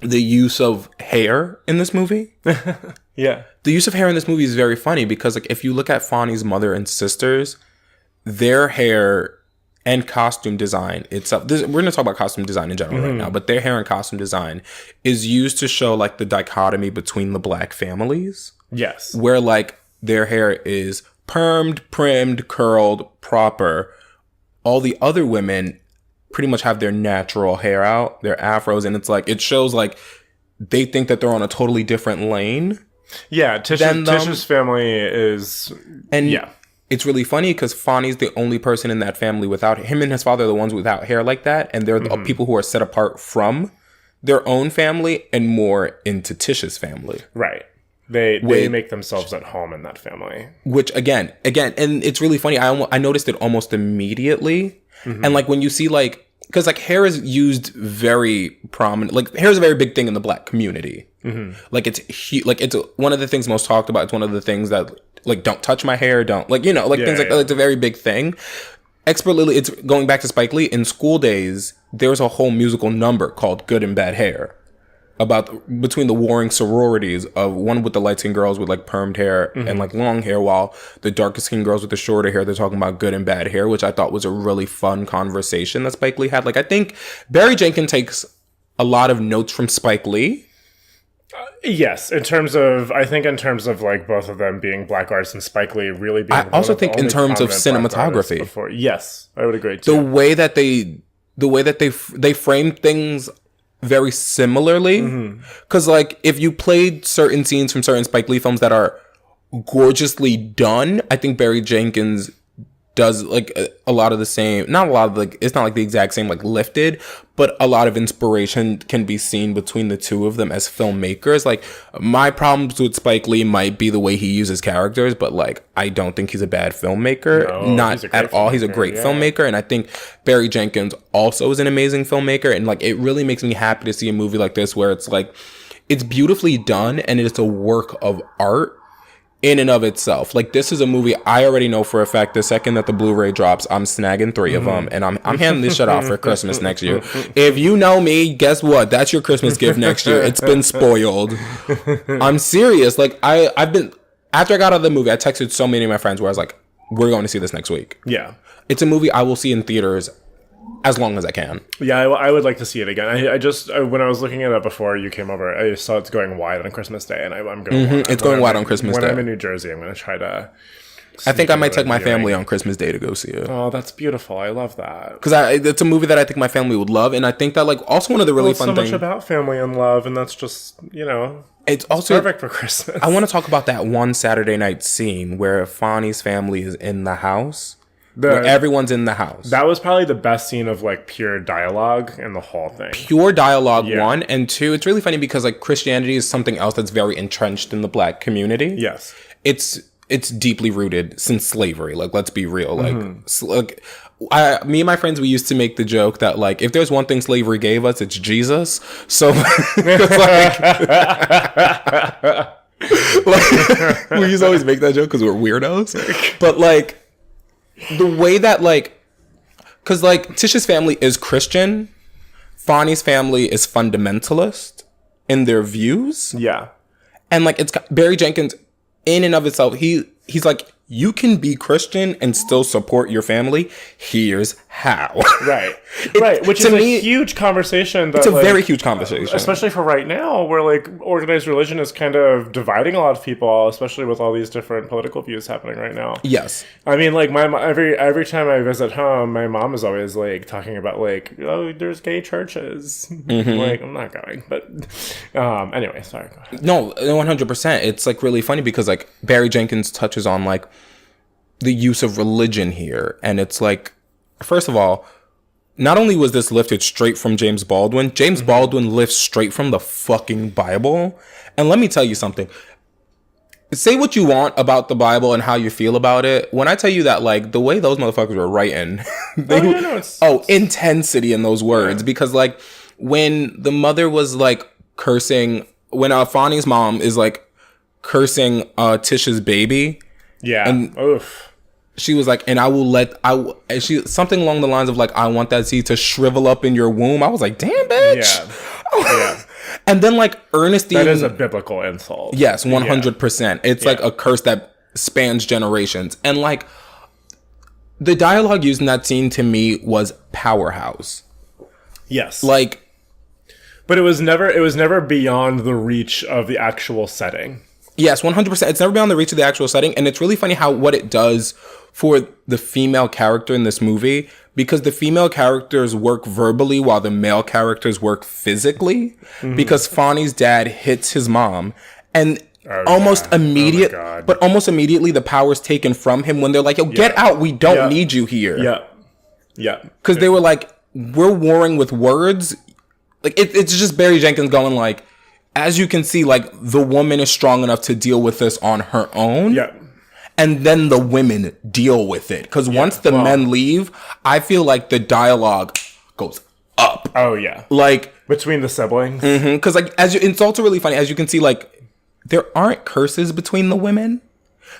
S2: the use of hair in this movie. Yeah. The use of hair in this movie is very funny because like if you look at Fonny's mother and sisters, their hair and costume design itself, we're going to talk about costume design in general right now, but their hair and costume design is used to show like the dichotomy between the black families. Yes. Where like their hair is permed, primmed, curled, proper. All the other women pretty much have their natural hair out, their afros, and it's like it shows like they think that they're on a totally different lane. Yeah, Tish's family is, and yeah, it's really funny because Fonny's the only person in that family without him, and his father are the ones without hair like that, and they're the people who are set apart from their own family and more into Tish's family. Right. They make themselves at home in that family. Which again, and it's really funny. I noticed it almost immediately. Mm-hmm. And like when you see like, because like hair is used very prominent, like hair is a very big thing in the black community. Mm-hmm. Like it's one of the things most talked about. It's one of the things that like don't touch my hair, don't like things like that. It's a very big thing. Expertly, it's going back to Spike Lee. In School Days, there's a whole musical number called "Good and Bad Hair," about between the warring sororities of one with the light skinned girls with like permed hair and like long hair, while the darker skinned girls with the shorter hair, they're talking about good and bad hair, which I thought was a really fun conversation that Spike Lee had. Like I think Barry Jenkins takes a lot of notes from Spike Lee.
S1: Yes, I think in terms of like both of them being black artists and Spike Lee really being.
S2: I also think in terms of cinematography.
S1: Before. Yes, I would agree too.
S2: The way that they frame things very similarly, because like if you played certain scenes from certain Spike Lee films that are gorgeously done, I think Barry Jenkins does like a lot of the same, not a lot of like, it's not like the exact same like Lifted, but a lot of inspiration can be seen between the two of them as filmmakers. Like my problems with Spike Lee might be the way he uses characters, but like I don't think he's a bad filmmaker.
S1: No,
S2: not at all. He's a great filmmaker, and I think Barry Jenkins also is an amazing filmmaker, and like it really makes me happy to see a movie like this where it's like it's beautifully done and it's a work of art in and of itself. Like this is a movie I already know for a fact the second that the Blu-ray drops, I'm snagging 3 of them and I'm handing this shit off for Christmas next year. If you know me, guess what? That's your Christmas gift next year. It's been spoiled. I'm serious. Like I've been, after I got out of the movie, I texted so many of my friends where I was like, we're going to see this next week.
S1: Yeah.
S2: It's a movie I will see in theaters as long as I can.
S1: Yeah, I would like to see it again. I just when I was looking at it before you came over, I saw it's going wide on Christmas Day, and I'm going.
S2: It's going wide on Christmas Day.
S1: When I'm in New Jersey, I'm going to try to.
S2: I think I might take my family on Christmas Day to go see it.
S1: Oh, that's beautiful! I love that
S2: because it's a movie that I think my family would love, and I think that like also one of the really fun things.
S1: So much about family and love, and that's just
S2: it's also
S1: perfect for Christmas.
S2: I want to talk about that one Saturday night scene where Fonny's family is in the house. Where everyone's in the house.
S1: That was probably the best scene of like pure dialogue in the whole thing.
S2: Pure dialogue, one. And two, it's really funny because like Christianity is something else that's very entrenched in the black community.
S1: Yes.
S2: It's deeply rooted since slavery. Like, let's be real. Like, me and my friends, we used to make the joke that like, if there's one thing slavery gave us, it's Jesus. So, like, we used to always make that joke because we're weirdos. But like, the way that like, because like Tish's family is Christian, Fonny's family is fundamentalist in their views.
S1: Yeah.
S2: And like it's Barry Jenkins in and of itself, he's like, you can be Christian and still support your family. Here's how.
S1: Right. Right. Which is a huge conversation.
S2: It's a very huge conversation.
S1: Especially for right now, where like organized religion is kind of dividing a lot of people, especially with all these different political views happening right now.
S2: Yes.
S1: I mean, like every time I visit home, my mom is always like talking about like, oh, there's gay churches. Like, I'm not going. But anyway, sorry. Go ahead.
S2: No, 100%. It's like really funny because like Barry Jenkins touches on like the use of religion here. And it's like, first of all, not only was this lifted straight from James Baldwin, James Baldwin lifts straight from the fucking Bible. And let me tell you something. Say what you want about the Bible and how you feel about it. When I tell you that, like, the way those motherfuckers were writing, intensity in those words. Yeah. Because, like, when the mother was, like, cursing, when Fonny's mom is, like, cursing Tish's baby.
S1: Yeah.
S2: And
S1: oof.
S2: She was like, and she something along the lines of like, I want that seed to shrivel up in your womb. I was like, damn, bitch. Yeah. And then like Ernestine.
S1: That is a biblical insult.
S2: Yes, 100%. It's like a curse that spans generations. And like the dialogue used in that scene to me was powerhouse.
S1: Yes.
S2: Like,
S1: but it was never beyond the reach of the actual setting.
S2: Yes, 100%. It's never beyond the reach of the actual setting. And it's really funny how what it does for the female character in this movie, because the female characters work verbally while the male characters work physically, because Fonny's dad hits his mom and almost immediately the power's taken from him when they're like, yo, get out. We don't need you here.
S1: Yeah. Yeah.
S2: Because they were like, we're warring with words. Like, it's just Barry Jenkins going like, as you can see, like, the woman is strong enough to deal with this on her own.
S1: Yeah.
S2: And then the women deal with it. Because once the men leave, I feel like the dialogue goes up.
S1: Oh, yeah.
S2: Like,
S1: between the siblings.
S2: Because, like, it's also really funny. As you can see, like, there aren't curses between the women.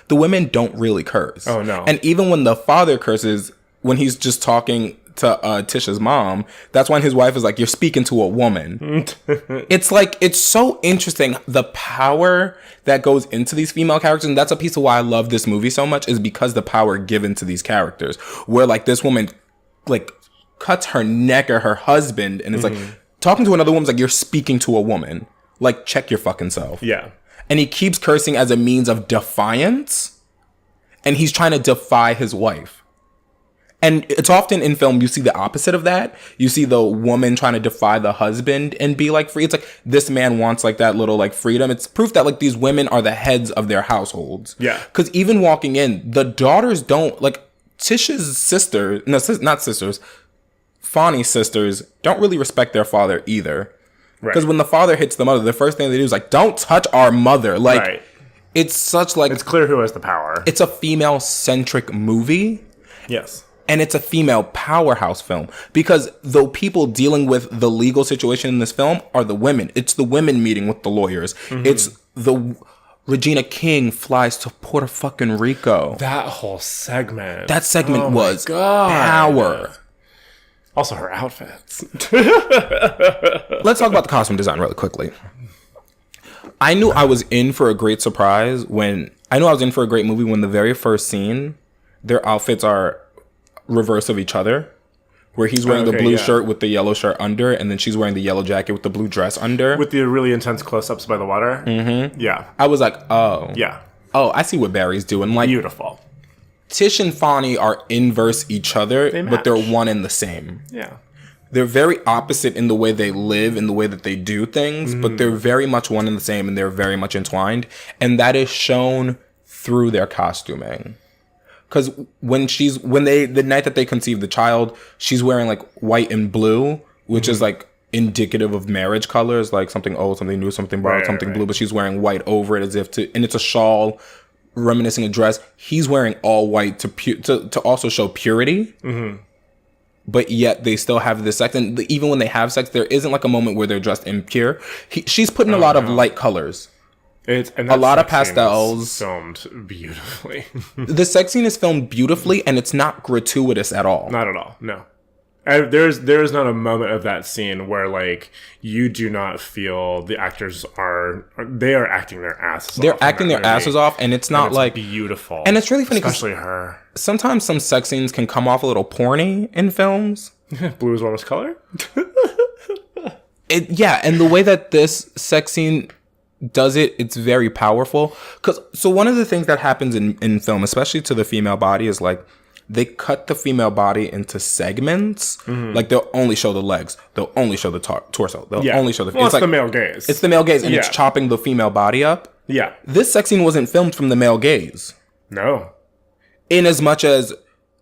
S2: The women don't really curse.
S1: Oh, no.
S2: And even when the father curses, when he's just talking to Tisha's mom, that's when his wife is like, you're speaking to a woman. It's like, it's so interesting the power that goes into these female characters, and that's a piece of why I love this movie so much, is because the power given to these characters, where like this woman like cuts her neck at her husband and it's like talking to another woman's like, you're speaking to a woman. Like, check your fucking self.
S1: Yeah.
S2: And he keeps cursing as a means of defiance. And he's trying to defy his wife. And it's often in film, you see the opposite of that. You see the woman trying to defy the husband and be like free. It's like, this man wants like that little like freedom. It's proof that like these women are the heads of their households.
S1: Yeah.
S2: Because even walking in, the daughters don't, like, Tish's sister, no, not sisters, Fonny's sisters don't really respect their father either. Because when the father hits the mother, the first thing they do is like, don't touch our mother. Like, it's such like...
S1: It's clear who has the power.
S2: It's a female-centric movie.
S1: Yes.
S2: And it's a female powerhouse film. Because the people dealing with the legal situation in this film are the women. It's the women meeting with the lawyers. Mm-hmm. It's the... Regina King flies to Puerto fucking Rico.
S1: That whole segment.
S2: That segment was power.
S1: Also, her outfits.
S2: Let's talk about the costume design really quickly. I knew I was in for a great surprise when... I knew I was in for a great movie when the very first scene, their outfits are reverse of each other. Where he's wearing the blue shirt with the yellow shirt under, and then she's wearing the yellow jacket with the blue dress under.
S1: With the really intense close-ups by the water.
S2: Mm-hmm.
S1: Yeah.
S2: I was like, oh.
S1: Yeah.
S2: Oh, I see what Barry's doing. Like,
S1: beautiful.
S2: Tish and Fonny are inverse each other, but they're one and the same.
S1: Yeah.
S2: They're very opposite in the way they live, in the way that they do things, but they're very much one and the same, and they're very much entwined. And that is shown through their costuming. Because the night that they conceive the child, she's wearing like white and blue, which is like indicative of marriage colors, like something old, something new, something borrowed, something blue, but she's wearing white over it as if to, and it's a shawl reminiscing a dress. He's wearing all white to also show purity. Mm-hmm. But yet they still have this sex, and even when they have sex, there isn't like a moment where they're dressed impure. She's putting a lot of light colors.
S1: And
S2: a lot of pastels.
S1: Filmed beautifully.
S2: The sex scene is filmed beautifully, and it's not gratuitous at all.
S1: Not at all. No. There's not a moment of that scene where like you do not feel the actors are acting their asses off.
S2: They're acting their asses off, and it's not like
S1: beautiful.
S2: And it's really funny,
S1: especially her.
S2: Sometimes some sex scenes can come off a little porny in films.
S1: Blue is warmest color.
S2: And the way that this sex scene does it's very powerful. So one of the things that happens in film, especially to the female body, is like they cut the female body into segments. Mm-hmm. Like they'll only show the legs, they'll only show the torso, they'll only show the.
S1: Well, it's like the male gaze.
S2: It's the male gaze, and it's chopping the female body up.
S1: Yeah,
S2: this sex scene wasn't filmed from the male gaze.
S1: No,
S2: in as much as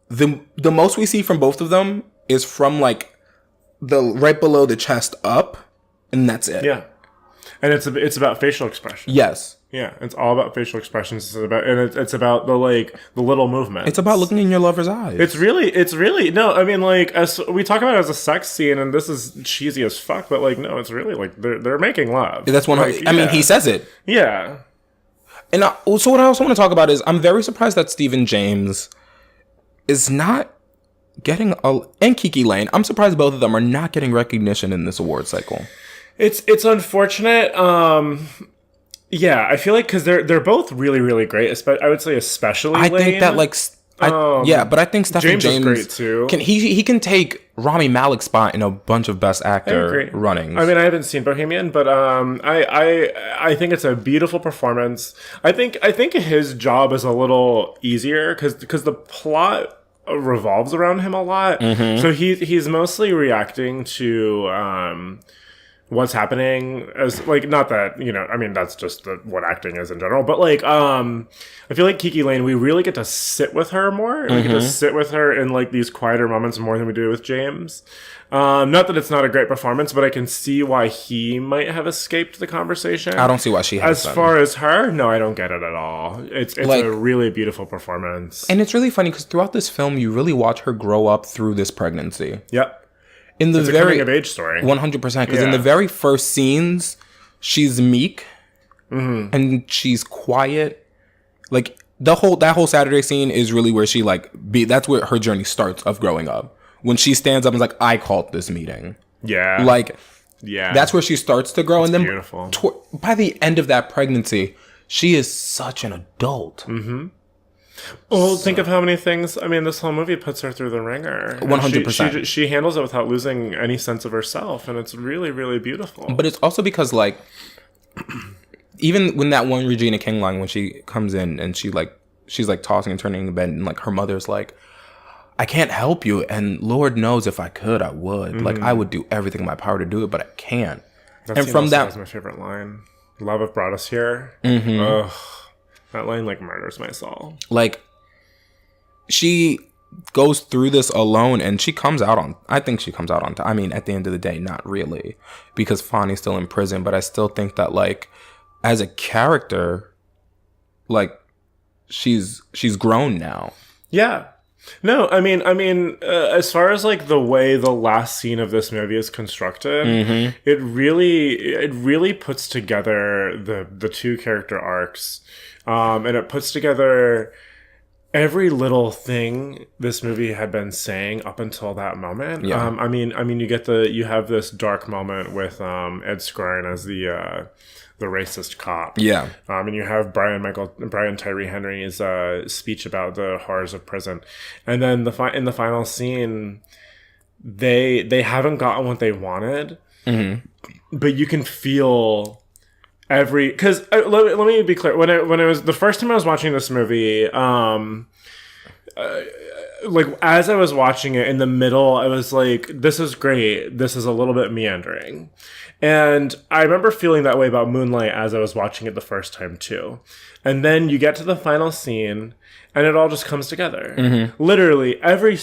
S2: the most we see from both of them is from like the right below the chest up, and that's it.
S1: Yeah. And it's about facial expression.
S2: Yes.
S1: Yeah, it's all about facial expressions. It's about the little movement.
S2: It's about looking in your lover's eyes.
S1: It's really no. I mean, like, as we talk about it as a sex scene, and this is cheesy as fuck, but like, no, it's really like they're making love.
S2: That's one. Like, I mean, he says it.
S1: Yeah.
S2: And so what I also want to talk about is I'm very surprised that Stephen James is not getting and Kiki Lane. I'm surprised both of them are not getting recognition in this award cycle.
S1: It's unfortunate. Yeah, I feel like because they're both really, really great. I would say especially Lane.
S2: Think that like but I think Stephen James
S1: is great too.
S2: He can take Rami Malek's spot in a bunch of Best Actor runnings.
S1: I mean, I haven't seen Bohemian, but I think it's a beautiful performance. I think his job is a little easier because the plot revolves around him a lot. Mm-hmm. So he's mostly reacting to what's happening, as like, not that, I mean, that's just what acting is in general, but like I feel like Kiki Lane, we really get to sit with her more, and we get to sit with her in like these quieter moments more than we do with James. Not that it's not a great performance, but I can see why he might have escaped the conversation.
S2: I don't see why she has.
S1: As far as her, no, I don't get it at all. It's like, a really beautiful performance,
S2: and it's really funny because throughout this film you really watch her grow up through this pregnancy.
S1: Yep.
S2: It's
S1: a coming of age story.
S2: 100%. Because in the very first scenes, she's meek and she's quiet. Like that whole Saturday scene is really where she that's where her journey starts of growing up. When she stands up and is like, I called this meeting.
S1: Yeah.
S2: That's where she starts to grow. And then
S1: beautiful.
S2: By the end of that pregnancy, she is such an adult.
S1: Mm-hmm. Well, think of how many things. I mean, this whole movie puts her through the ringer.
S2: 100%.
S1: She handles it without losing any sense of herself, and it's really, really beautiful.
S2: But it's also because, like, even when that one Regina King line, when she comes in and she's like tossing and turning in bed, and like her mother's like, I can't help you, and Lord knows if I could, I would. Like, I would do everything in my power to do it, but I can't.
S1: And from that was my favorite line. Love have brought us here. Ugh, that line like murders my soul.
S2: Like, she goes through this alone, and she comes out on. I think she comes out on. I mean, at the end of the day, not really, because Fonny's still in prison. But I still think that, like, as a character, like, she's grown now.
S1: Yeah. No, I mean, as far as like the way the last scene of this movie is constructed, it really puts together the two character arcs, and it puts together every little thing this movie had been saying up until that moment.
S2: Yeah.
S1: I mean, you have this dark moment with Ed Skrein as the racist cop.
S2: Yeah.
S1: And you have Brian Tyree Henry's speech about the horrors of prison. And then in the final scene, they haven't gotten what they wanted, but you can feel because let me be clear. When it was the first time I was watching this movie, like as I was watching it in the middle, I was like, this is great. This is a little bit meandering. And I remember feeling that way about Moonlight as I was watching it the first time too. And then you get to the final scene and it all just comes together. Literally Barry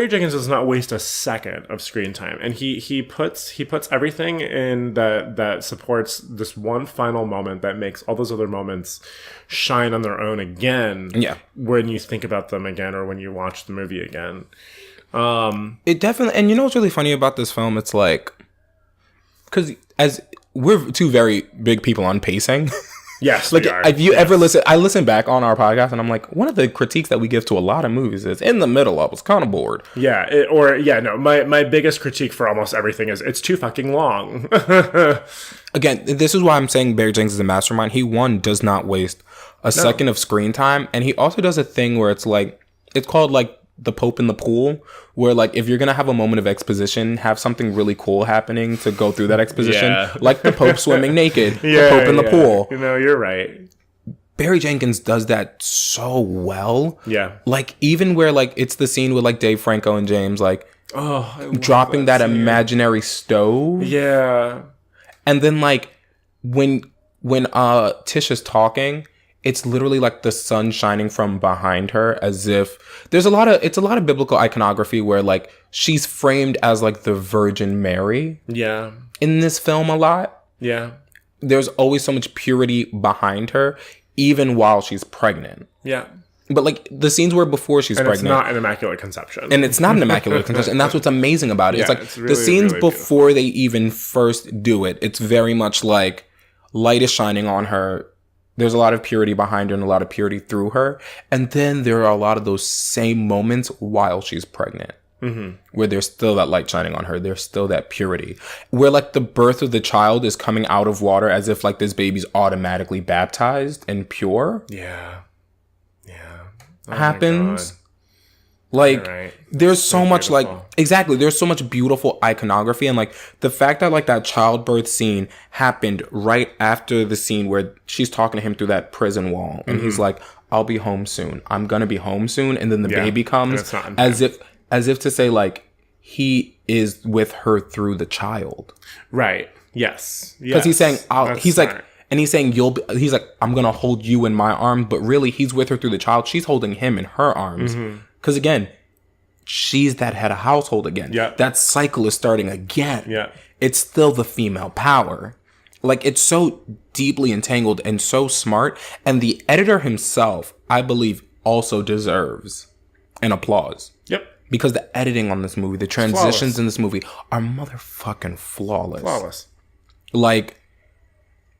S1: Jenkins does not waste a second of screen time. And he puts everything in that supports this one final moment that makes all those other moments shine on their own again. Yeah. When you think about them again or when you watch the movie again.
S2: It definitely, and you know what's really funny about this film? It's like, because as we're two very big people on pacing.
S1: Yes,
S2: like if you ever I listen back on our podcast and I'm like, one of the critiques that we give to a lot of movies is in the middle I was kind of bored.
S1: Yeah, my biggest critique for almost everything is it's too fucking long.
S2: Again, this is why I'm saying Barry Jenkins is a mastermind. He does not waste a second of screen time, and he also does a thing where it's like, it's called like the Pope in the pool, where like if you're gonna have a moment of exposition, have something really cool happening to go through that exposition, like the Pope swimming naked, the Pope in the pool.
S1: You know, you're right.
S2: Barry Jenkins does that so well.
S1: Yeah,
S2: like even where like it's the scene with like Dave Franco and James like dropping that imaginary stove.
S1: Yeah,
S2: and then like when Tish is talking, it's literally like the sun shining from behind her, as if it's a lot of biblical iconography where like she's framed as like the Virgin Mary.
S1: Yeah.
S2: In this film a lot.
S1: Yeah.
S2: There's always so much purity behind her, even while she's pregnant.
S1: Yeah.
S2: But like the scenes where before she's pregnant.
S1: It's not an immaculate conception.
S2: And it's not an immaculate conception. And that's what's amazing about it. It's like it's really, the scenes really before they even first do it, it's very much like light is shining on her. There's a lot of purity behind her and a lot of purity through her. And then there are a lot of those same moments while she's pregnant. Where there's still that light shining on her. There's still that purity. Where like the birth of the child is coming out of water as if like this baby's automatically baptized and pure.
S1: Yeah. Yeah.
S2: Happens. Like, there's so much beautiful. Like, exactly, there's so much beautiful iconography, and like the fact that like that childbirth scene happened right after the scene where she's talking to him through that prison wall, and he's like, I'll be home soon. I'm gonna be home soon. And then the baby comes as if to say like he is with her through the child.
S1: Right. Yes.
S2: Because he's saying, he's smart. Like, and he's saying, he's like, I'm gonna hold you in my arms, but really he's with her through the child. She's holding him in her arms. Because again, she's that head of household again. Yeah. That cycle is starting again. Yeah. It's still the female power. Like, it's so deeply entangled and so smart. And the editor himself, I believe, also deserves an applause.
S1: Yep.
S2: Because the editing on this movie, the transitions in this movie are motherfucking flawless.
S1: Flawless.
S2: Like,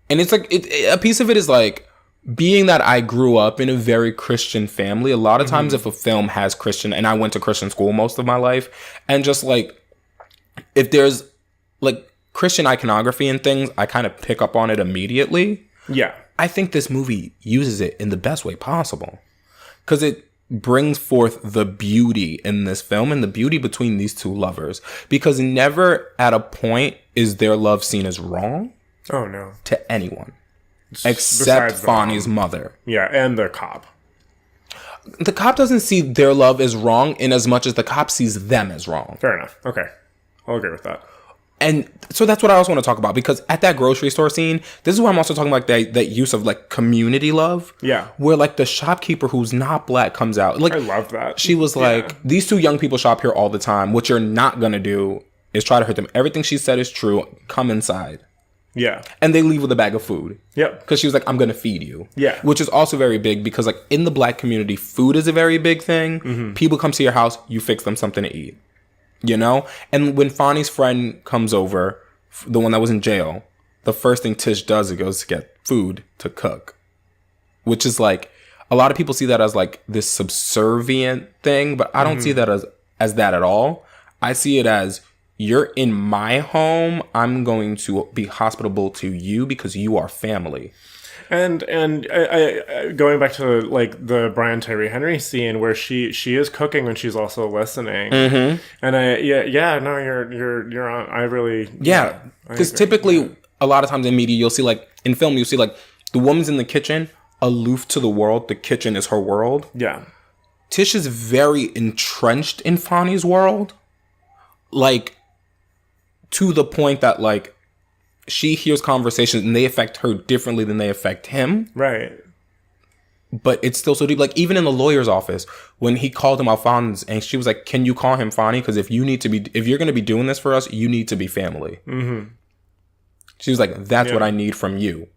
S2: and it's like, a piece of it is like, being that I grew up in a very Christian family, a lot of times if a film has Christian, and I went to Christian school most of my life, and just like, if there's like Christian iconography and things, I kind of pick up on it immediately. Yeah. I think this movie uses it in the best way possible. Because it brings forth the beauty in this film and the beauty between these two lovers. Because never at a point is their love seen as wrong.
S1: Oh, no.
S2: To anyone. Except Fonny's mother.
S1: Yeah, and the cop.
S2: The cop doesn't see their love as wrong in as much as the cop sees them as wrong.
S1: Fair enough. Okay. I'll agree with that.
S2: And so that's what I also want to talk about, because at that grocery store scene, this is where I'm also talking about that use of like community love.
S1: Yeah.
S2: Where like the shopkeeper who's not black comes out. Like,
S1: I love that.
S2: She was like, these two young people shop here all the time. What you're not going to do is try to hurt them. Everything she said is true. Come inside.
S1: Yeah.
S2: And they leave with a bag of food.
S1: Yep.
S2: Because she was like, I'm going to feed you.
S1: Yeah.
S2: Which is also very big, because like in the black community, food is a very big thing. Mm-hmm. People come to your house, you fix them something to eat. You know? And when Fonny's friend comes over, the one that was in jail, the first thing Tish does is goes to get food to cook. Which is like, a lot of people see that as like this subservient thing, but I don't see that as that at all. I see it as, you're in my home, I'm going to be hospitable to you because you are family.
S1: And I going back to like the Brian Tyree Henry scene where she is cooking when she's also listening. Mm-hmm. And you're on. I really
S2: because typically a lot of times in media you'll see like in film you'll see like the woman's in the kitchen aloof to the world. The kitchen is her world.
S1: Yeah,
S2: Tish is very entrenched in Fonny's world, like to the point that like she hears conversations and they affect her differently than they affect him.
S1: Right.
S2: But it's still so deep. Like, even in the lawyer's office, when he called him Alphonse, and she was like, can you call him Fonny? Because if you're going to be doing this for us, you need to be family. Mm-hmm. She was like, that's what I need from you.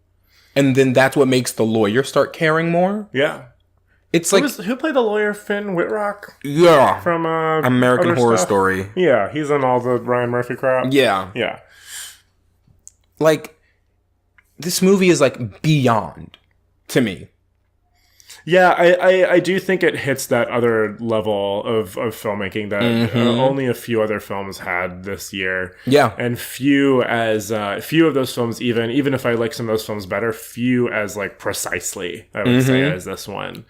S2: And then that's what makes the lawyer start caring more.
S1: Yeah.
S2: It's
S1: who played the lawyer? Finn Whitrock?
S2: Yeah.
S1: From
S2: American Horror Story.
S1: Yeah, he's in all the Ryan Murphy crap.
S2: Yeah.
S1: Yeah.
S2: Like, this movie is like beyond to me.
S1: Yeah, I do think it hits that other level of filmmaking that only a few other films had this year.
S2: Yeah.
S1: And few of those films, even if I like some of those films better, few as like precisely, I would say, as this one.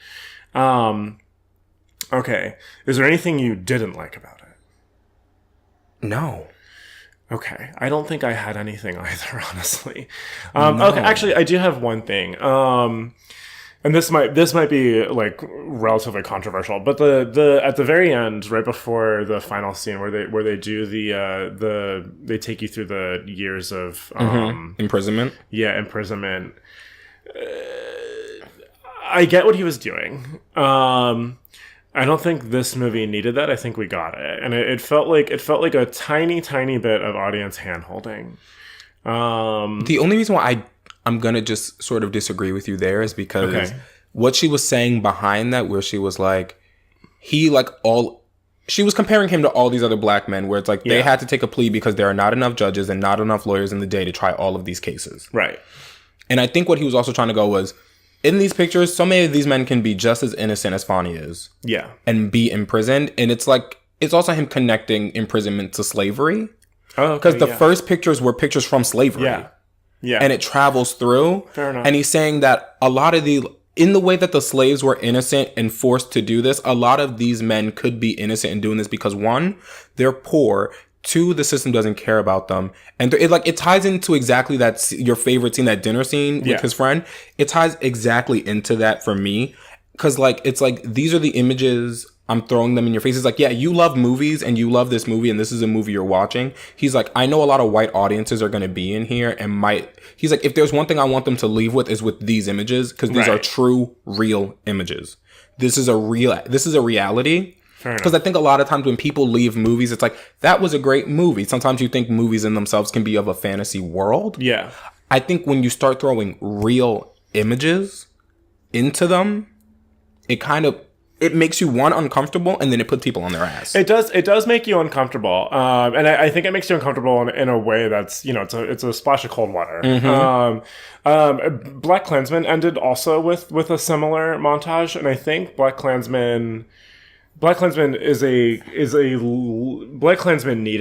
S1: Okay. Is there anything you didn't like about it?
S2: No.
S1: Okay. I don't think I had anything either, honestly. Okay, actually, I do have one thing. And this might be like relatively controversial, but the at the very end, right before the final scene where they do they take you through the years of
S2: imprisonment.
S1: Yeah, imprisonment. I get what he was doing. I don't think this movie needed that. I think we got it, and it felt like a tiny bit of audience handholding.
S2: The only reason why I'm gonna just sort of disagree with you there is because what she was saying behind that, where she was like, she was comparing him to all these other black men, where it's like they had to take a plea because there are not enough judges and not enough lawyers in the day to try all of these cases.
S1: Right.
S2: And I think what he was also trying to go was, in these pictures, so many of these men can be just as innocent as Fonny is. Yeah. And be imprisoned. And it's like, it's also him connecting imprisonment to slavery. Oh, because the first pictures were pictures from slavery. Yeah. Yeah. And it travels through. Fair enough. And he's saying that a lot of in the way that the slaves were innocent and forced to do this, a lot of these men could be innocent in doing this because, one, they're poor. Two, the system doesn't care about them. And it ties into exactly your favorite scene, that dinner scene with his friend. It ties exactly into that for me. Because, like, it's like, these are the images, I'm throwing them in your face. It's like, yeah, you love movies and you love this movie and this is a movie you're watching. He's like, I know a lot of white audiences are going to be in here and he's like, if there's one thing I want them to leave with is with these images, because these are true, real images. This is a reality. Because I think a lot of times when people leave movies, it's like, that was a great movie. Sometimes you think movies in themselves can be of a fantasy world. Yeah. I think when you start throwing real images into them, it makes you, one, uncomfortable, and then it puts people on their ass. It does make you uncomfortable. And I think it makes you uncomfortable in a way that's, it's a splash of cold water. Mm-hmm. Black Klansman ended also with a similar montage, and I think Black Klansman needed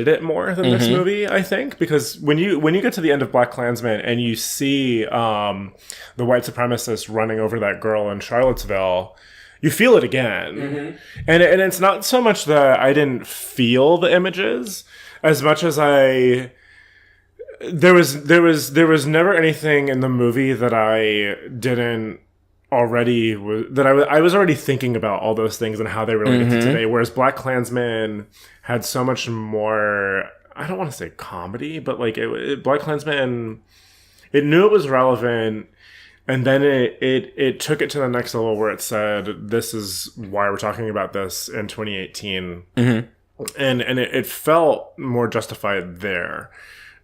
S2: it more than this movie, I think, because when you get to the end of Black Klansman and you see the white supremacists running over that girl in Charlottesville, you feel it again. And it's not so much that I didn't feel the images as much as
S1: there was never anything in the movie that I didn't already I was already thinking about all those things and how they related to today. Whereas Black Klansman had so much more. I don't want to say comedy, but like Black Klansman, it knew it was relevant, and then it took it to the next level where it said, "This is why we're talking about this in 2018," and it felt more justified there.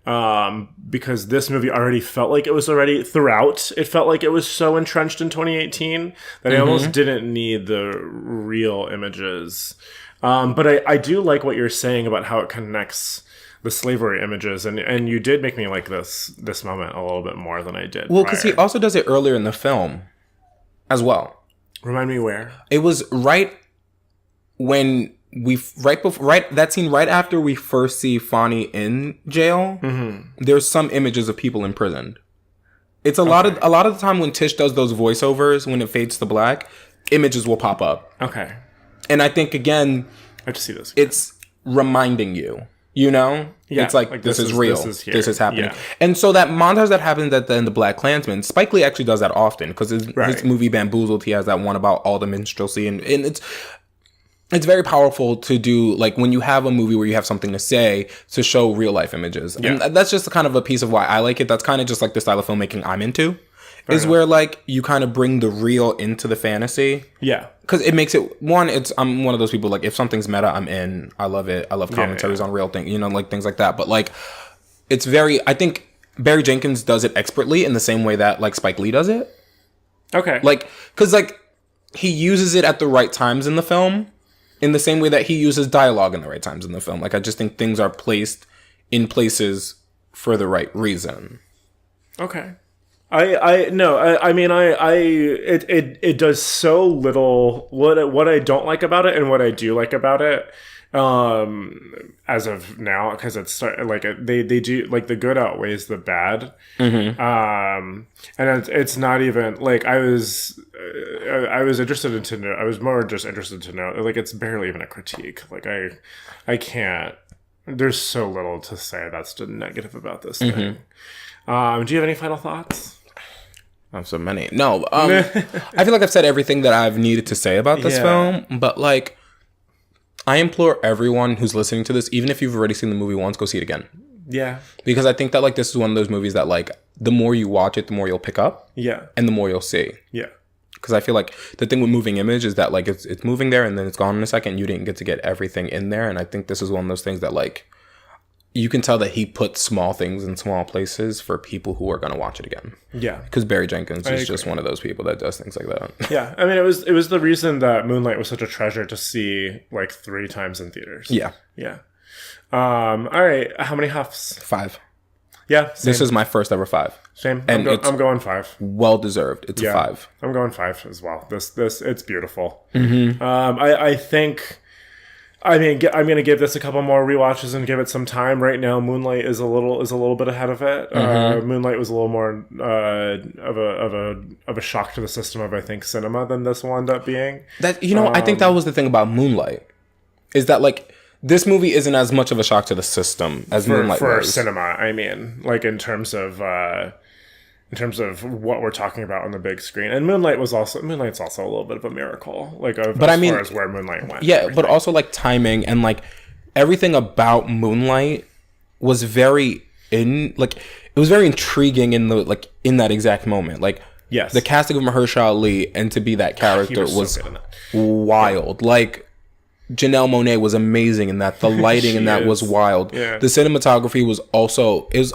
S1: Because this movie already felt like it was already throughout. It felt like it was so entrenched in 2018 that I almost didn't need the real images. But I do like what you're saying about how it connects the slavery images, and you did make me like this moment a little bit more than I did.
S2: Well, because he also does it earlier in the film as well.
S1: Remind me where?
S2: It was right when that scene right after we first see Fonny in jail. There's some images of people imprisoned. It's a lot of the time when Tish does those voiceovers, when it fades to black, images will pop up.
S1: Okay.
S2: And I think again,
S1: I have to see this.
S2: It's reminding you. You know?
S1: Yeah,
S2: it's like this is real. This is happening. Yeah. And so that montage that happens at the end of Black Klansman, Spike Lee actually does that often because his movie Bamboozled, he has that one about all the minstrelsy, and it's very powerful to do, like, when you have a movie where you have something to say, to show real life images. Yeah. And that's just kind of a piece of why I like it. That's kind of just like the style of filmmaking I'm into. Fair enough. Where, like, you kind of bring the real into the fantasy. Yeah. Because it makes it, I'm one of those people, like, if something's meta, I'm in. I love it. I love commentaries on real things, like, things like that. But, like, it's I think Barry Jenkins does it expertly in the same way that, like, Spike Lee does it. Okay. Like, because, like, he uses it at the right times in the film. In the same way that he uses dialogue in the right times in the film. Like, I just think things are placed in places for the right reason. Okay. It does so little. What I don't like about it and what I do like about it, as of now, because it's like they do, like, the good outweighs the bad. And it's not even like I was interested to know. I was more just interested to know. Like, it's barely even a critique. Like, I can't. There's so little to say that's negative about this thing. Do you have any final thoughts? I have so many. No, I feel like I've said everything that I've needed to say about this film, but, like, I implore everyone who's listening to this, even if you've already seen the movie once, go see it again. Yeah. Because I think that, like, this is one of those movies that, like, the more you watch it, the more you'll pick up. Yeah. And the more you'll see. Yeah. Because I feel like the thing with moving image is that, like, it's moving there and then it's gone in a second. You didn't get everything in there. And I think this is one of those things that, like, you can tell that he put small things in small places for people who are going to watch it again. Yeah. Because Barry Jenkins is just one of those people that does things like that.
S1: Yeah. I mean, it was the reason that Moonlight was such a treasure to see, like, 3 times in theaters. Yeah. Yeah. All right. How many huffs?
S2: 5.
S1: Yeah. Same.
S2: This is my first ever 5.
S1: Same. And I'm going 5.
S2: Well deserved. It's a 5.
S1: I'm going 5 as well. This it's beautiful. I think... I mean, I'm going to give this a couple more rewatches and give it some time. Right now, Moonlight is a little bit ahead of it. Moonlight was a little more of a shock to the system of, I think, cinema than this will end up being.
S2: That I think that was the thing about Moonlight, is that, like, this movie isn't as much of a shock to the system as Moonlight was.
S1: For cinema, I mean, like, in terms of what we're talking about on the big screen. And Moonlight's also a little bit of a miracle, like, far as where Moonlight went.
S2: Yeah, but also, like, timing and, like, everything about Moonlight was very it was very intriguing in that exact moment. Like, yes, the casting of Mahershala Ali and to be that character was wild. Yeah. Like, Janelle Monáe was amazing in that. The lighting in that was wild. Yeah. The cinematography was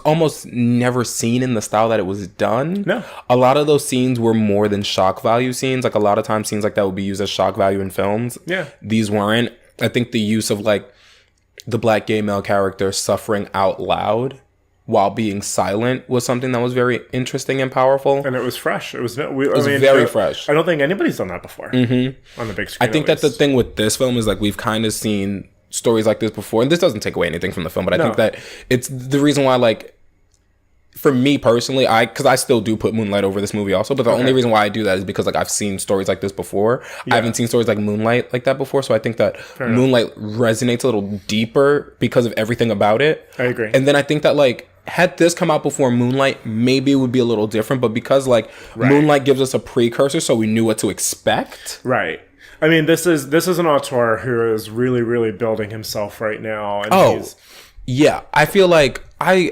S2: almost never seen in the style that it was done. No. A lot of those scenes were more than shock value scenes. Like, a lot of times scenes like that would be used as shock value in films. Yeah. These weren't. I think the use of, like, the black gay male character suffering out loud while being silent was something that was very interesting and powerful.
S1: And it was fresh. It was
S2: very fresh.
S1: I don't think anybody's done that before on the big screen.
S2: I think that the thing with this film is, like, we've kind of seen stories like this before. And this doesn't take away anything from the film, but I think that it's the reason why, like, for me personally, because I still do put Moonlight over this movie also, but the only reason why I do that is because, like, I've seen stories like this before. Yeah. I haven't seen stories like Moonlight like that before, so I think that Moonlight resonates a little deeper because of everything about it.
S1: I agree.
S2: And then I think that, like, had this come out before Moonlight, maybe it would be a little different. But because like Moonlight gives us a precursor, so we knew what to expect.
S1: Right. I mean, this is an auteur who is really, really building himself right now. And
S2: yeah. I feel like I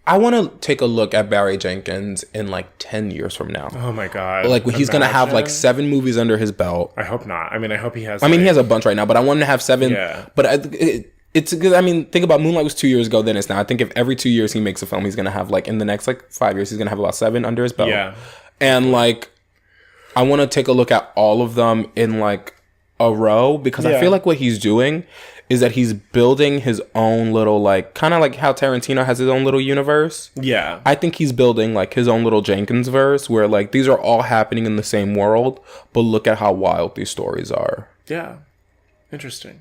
S2: want to take a look at Barry Jenkins in like 10 years from now.
S1: Oh my God.
S2: Like he's going to have like 7 movies under his belt.
S1: I hope not. I mean, I hope he has.
S2: I mean, he has a bunch right now, but I want him to have 7.
S1: Yeah.
S2: But it's because, I mean, think about Moonlight was 2 years ago, then it's now. I think if every 2 years he makes a film, he's going to have like in the next like 5 years, he's going to have about 7 under his belt.
S1: Yeah.
S2: And like, I want to take a look at all of them in like a row because I feel like what he's doing is that he's building his own little like kind of like how Tarantino has his own little universe.
S1: Yeah.
S2: I think he's building like his own little Jenkins verse where like these are all happening in the same world, but look at how wild these stories are.
S1: Yeah. Interesting.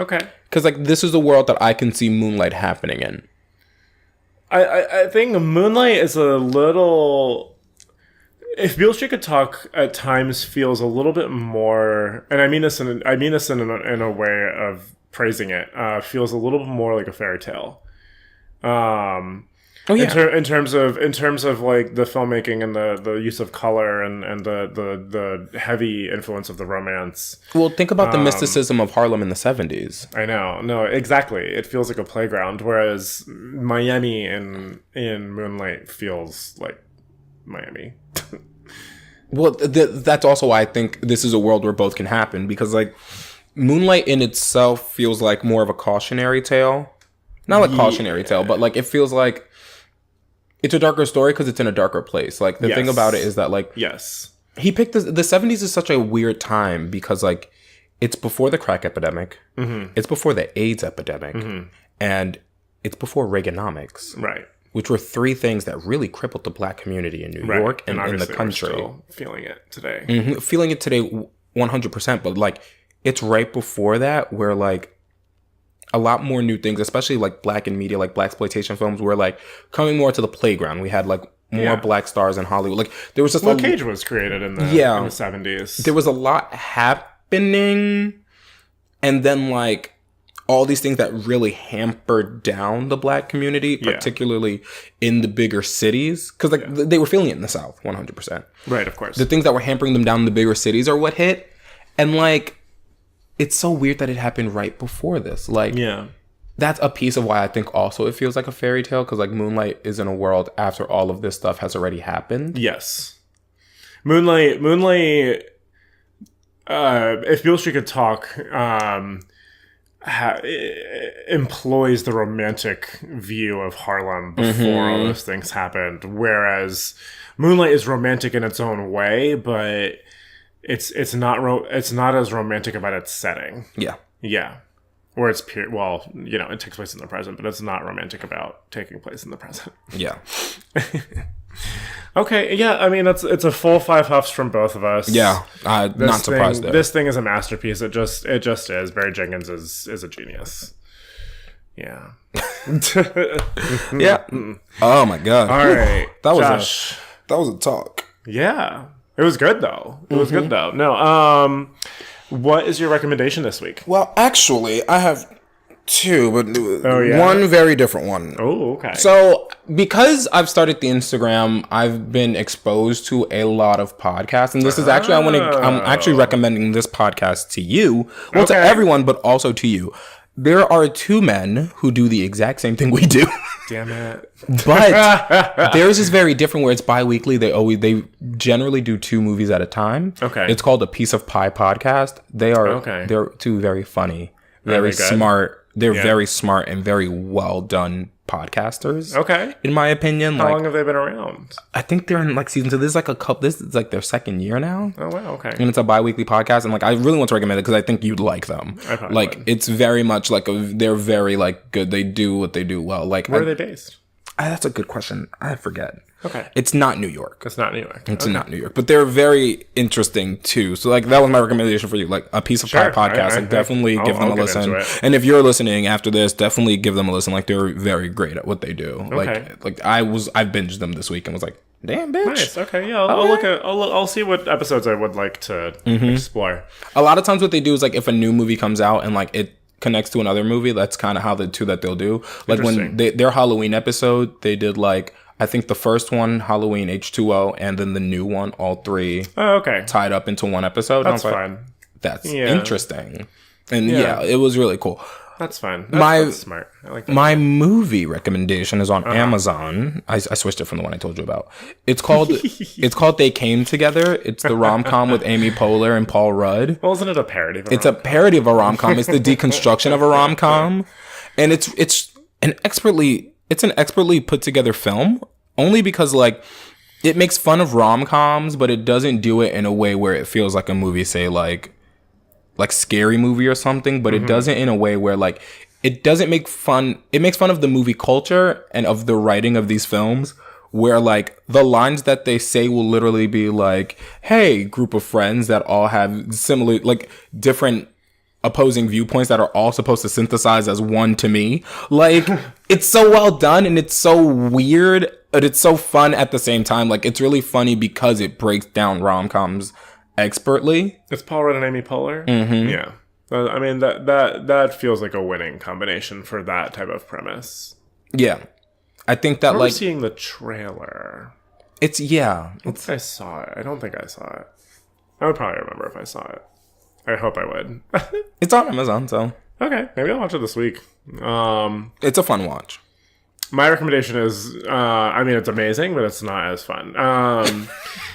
S1: Okay.
S2: Because like this is the world that I can see Moonlight happening in.
S1: I think Moonlight is a little. If Beale Street Could Talk at times feels a little bit more, and I mean this in a way of praising it, feels a little bit more like a fairy tale. In terms of like the filmmaking and the use of color and the heavy influence of the romance.
S2: Well, think about the mysticism of Harlem in the 70s.
S1: I know. No, exactly. It feels like a playground, whereas Miami in Moonlight feels like Miami.
S2: Well, that's also why I think this is a world where both can happen, because like Moonlight in itself feels like more of a cautionary tale. Not like cautionary tale, but like it feels like it's a darker story because it's in a darker place. Like the thing about it is that like he picked the 70s is such a weird time because like it's before the crack epidemic, it's before the AIDS epidemic, and it's before Reaganomics.
S1: Right.
S2: Which were 3 things that really crippled the Black community in New York and in the country.
S1: We're still feeling it today.
S2: Feeling it today 100%. But like, it's right before that where like a lot more new things, especially like Black in media, like Blaxploitation films, were like coming more to the playground. We had like more Black stars in Hollywood. Like there was just
S1: Cage was created in the 70s.
S2: There was a lot happening, and then like all these things that really hampered down the Black community, particularly in the bigger cities. Because like they were feeling it in the South, 100%.
S1: Right, of course.
S2: The things that were hampering them down in the bigger cities are what hit. And like, it's so weird that it happened right before this. Like, that's a piece of why I think also it feels like a fairy tale. Because like Moonlight is in a world after all of this stuff has already happened.
S1: Yes. Moonlight, if Beale Street Could Talk, employs the romantic view of Harlem before all those things happened, whereas Moonlight is romantic in its own way, but it's not as romantic about its setting. Or it's it takes place in the present, but it's not romantic about taking place in the present. Okay, I mean it's a full 5 huffs from both of us.
S2: Not surprised there.
S1: This thing is a masterpiece. It just is. Barry Jenkins is a genius. Yeah.
S2: Oh my God.
S1: All right,
S2: that
S1: Josh.
S2: was a talk.
S1: Yeah, it was good though. No, what is your recommendation this week?
S2: Well, actually, I have 2, but one very different one.
S1: Oh, okay.
S2: So, because I've started the Instagram, I've been exposed to a lot of podcasts, and this is actually I'm actually recommending this podcast to you, to everyone, but also to you. There are 2 men who do the exact same thing we do.
S1: Damn it!
S2: But theirs is very different, where it's bi-weekly. They generally do 2 movies at a time.
S1: Okay.
S2: It's called a Piece of Pie podcast. They're 2 very funny, very smart. They're very smart and very well done podcasters. Okay. In my opinion.
S1: How long have they been around?
S2: I think they're in like season 2. This is like this is like their 2nd year now.
S1: Oh wow, okay.
S2: And it's a bi-weekly podcast, and like I really want to recommend it because I think you'd like them. I probably would. It's very much like they're very like good. They do what they do well. Like
S1: where are they based?
S2: That's a good question. I forget.
S1: Okay.
S2: It's not New York.
S1: It's not New York.
S2: It's not New York. But they're very interesting too. So like that was my recommendation for you. Like a Piece of Pie podcast. Definitely give them a listen. And if you're listening after this, definitely give them a listen. Like they're very great at what they do.
S1: Okay.
S2: Like I binged them this week and was like, damn bitch.
S1: Nice. Okay. Yeah. I'll see what episodes I would like to explore.
S2: A lot of times what they do is like if a new movie comes out and like it connects to another movie. That's kind of how the two that they'll do. Like when their Halloween episode, they did like, I think the first one, Halloween H2O, and then the new one, all three tied up into one episode.
S1: That's fine.
S2: That's interesting. And it was really cool.
S1: That's fine. That's smart. I like that.
S2: My movie recommendation is on Amazon. I switched it from the one I told you about. It's called They Came Together. It's the rom-com with Amy Poehler and Paul Rudd.
S1: Well, isn't it a parody of a
S2: It's a parody of a rom-com. It's the deconstruction of a rom-com. And it's an expertly put together film, only because like it makes fun of rom-coms, but it doesn't do it in a way where it feels like a movie, say like Scary Movie or something, but it does it in a way where like it doesn't make fun. It makes fun of the movie culture and of the writing of these films, where like the lines that they say will literally be like, hey, group of friends that all have similar, like different opposing viewpoints that are all supposed to synthesize as one to me. Like, it's so well done and it's so weird, but it's so fun at the same time. Like, it's really funny because it breaks down rom-coms expertly.
S1: It's Paul Rudd and Amy Poehler. Yeah, I mean that feels like a winning combination for that type of premise.
S2: Yeah, I think that like
S1: seeing the trailer.
S2: I
S1: think I saw it. I don't think I saw it. I would probably remember if I saw it. I hope I would.
S2: It's on Amazon, so
S1: okay, maybe I'll watch it this week.
S2: It's a fun watch.
S1: My recommendation is, it's amazing, but it's not as fun.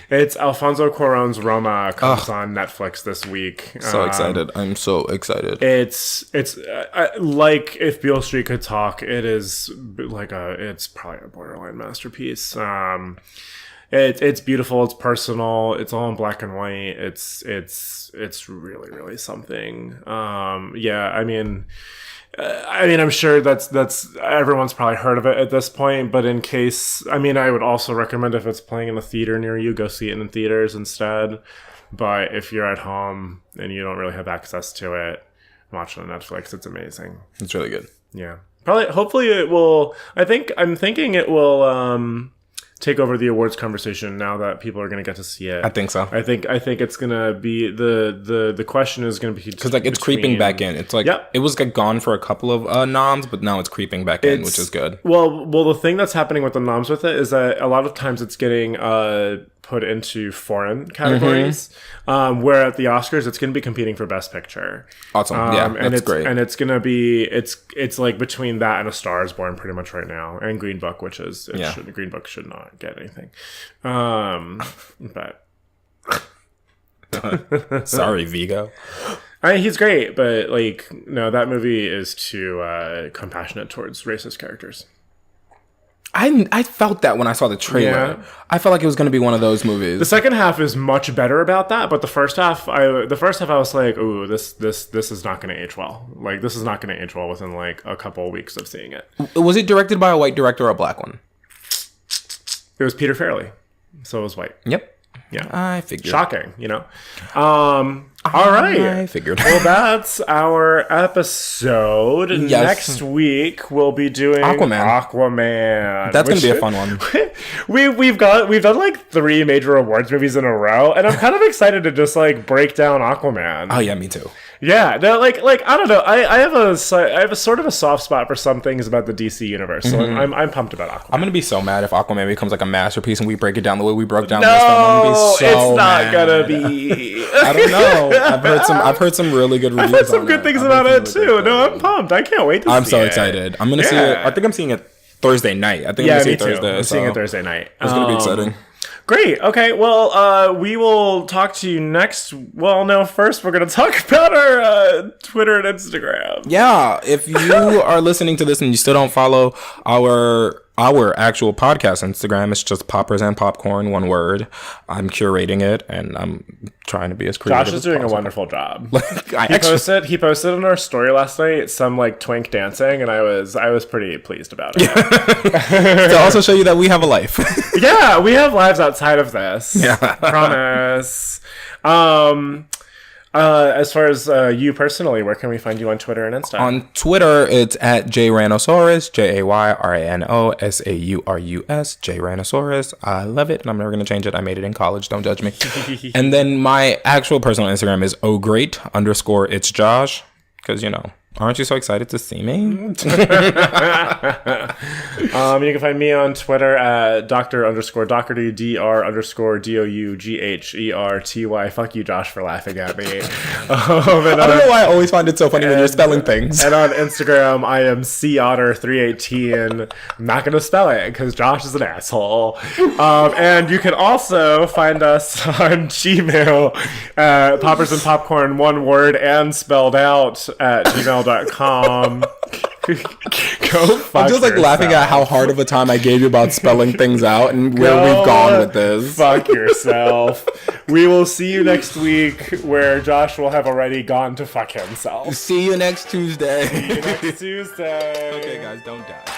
S1: It's Alfonso Cuarón's Roma comes on Netflix this week.
S2: So excited! I'm so excited.
S1: It's like if Beale Street could talk. It is like it's probably a borderline masterpiece. It's beautiful. It's personal. It's all in black and white. It's really, really something. I'm sure that's everyone's probably heard of it at this point, but in case, I would also recommend if it's playing in a theater near you, go see it in theaters instead. But if you're at home and you don't really have access to it, watch it on Netflix. It's amazing.
S2: It's really good.
S1: Yeah. Hopefully it will, I'm thinking it will, take over the awards conversation now that people are going to get to see it.
S2: I think so.
S1: I think it's going to be the question is going to be
S2: because like it's creeping back in. It's like it was like gone for a couple of noms, but now it's creeping back in, which is good.
S1: Well, the thing that's happening with the noms with it is that a lot of times it's getting put into foreign categories, where at the Oscars it's going to be competing for Best Picture.
S2: Awesome, that's great.
S1: And it's going to be it's like between that and A Star Is Born pretty much right now, and Green Book, which is Green Book should not get anything, but
S2: sorry, Vigo.
S1: He's great, but like no, that movie is too compassionate towards racist characters.
S2: I felt that when I saw the trailer. Yeah. I felt like it was going to be one of those movies.
S1: The second half is much better about that, but the first half I was like, ooh, this is not going to age well. Like, this is not going to age well within like a couple of weeks of seeing it.
S2: Was it directed by a white director or a black one?
S1: It was Peter Farrelly, so it was white.
S2: Yep.
S1: Yeah.
S2: I figured.
S1: Shocking, you know. All right.
S2: I figured.
S1: Well, that's our episode. Yes. Next week we'll be doing Aquaman.
S2: That's gonna be a fun one.
S1: We've done like 3 major awards movies in a row, and I'm kind of excited to just like break down Aquaman.
S2: Oh yeah, me too.
S1: Yeah, no, like I don't know. I have a sort of a soft spot for some things about the DC universe, so I'm pumped about Aquaman.
S2: I'm gonna be so mad if Aquaman becomes like a masterpiece and we break it down the way we broke down this film. I'm gonna be so
S1: it's not
S2: mad.
S1: Gonna be.
S2: I don't know. I've heard some really good reviews.
S1: I've heard some good things about it too. No, I'm pumped. I can't wait to see it.
S2: I'm so excited. I'm gonna see it. I think I'm seeing it Thursday night. I'm seeing it Thursday.
S1: I'm seeing it Thursday night.
S2: It's gonna be exciting.
S1: Great. Okay. Well, we will talk to you next. Well, no. First, we're going to talk about our Twitter and Instagram.
S2: Yeah. If you are listening to this and you still don't follow our actual podcast Instagram, it's just Poppers and Popcorn, one word. I'm curating it, and I'm trying to be as creative.
S1: Josh is doing a wonderful job. He posted on our story last night some like twink dancing, and I was pretty pleased about it.
S2: To also show you that we have a life.
S1: Yeah, we have lives outside of this.
S2: Yeah,
S1: promise. As far as you personally, where can we find you on Twitter and Insta?
S2: On Twitter, it's at Jayranosaurus, JAYRANOSAURUS, Jayranosaurus. I love it, and I'm never going to change it. I made it in college. Don't judge me. And then my actual personal Instagram is @OGreat_it's Josh, because, you know, Aren't you so excited to see me?
S1: You can find me on Twitter at Dr_Dougherty, Dr_DOUGHERTY. Fuck you, Josh, for laughing at me.
S2: I don't know why I always find it so funny when you're spelling things.
S1: And on Instagram, I am COtter318. I'm not going to spell it because Josh is an asshole. And you can also find us on Gmail at Poppers and Popcorn, one word and spelled out at gmail.com. Go fuck
S2: I'm just like laughing at how hard of a time I gave you about spelling things out and where we've gone with this.
S1: Fuck yourself. We will see you next week where Josh will have already gone to fuck himself.
S2: See you next Tuesday.
S1: See you next Tuesday.
S2: Okay, guys, don't die.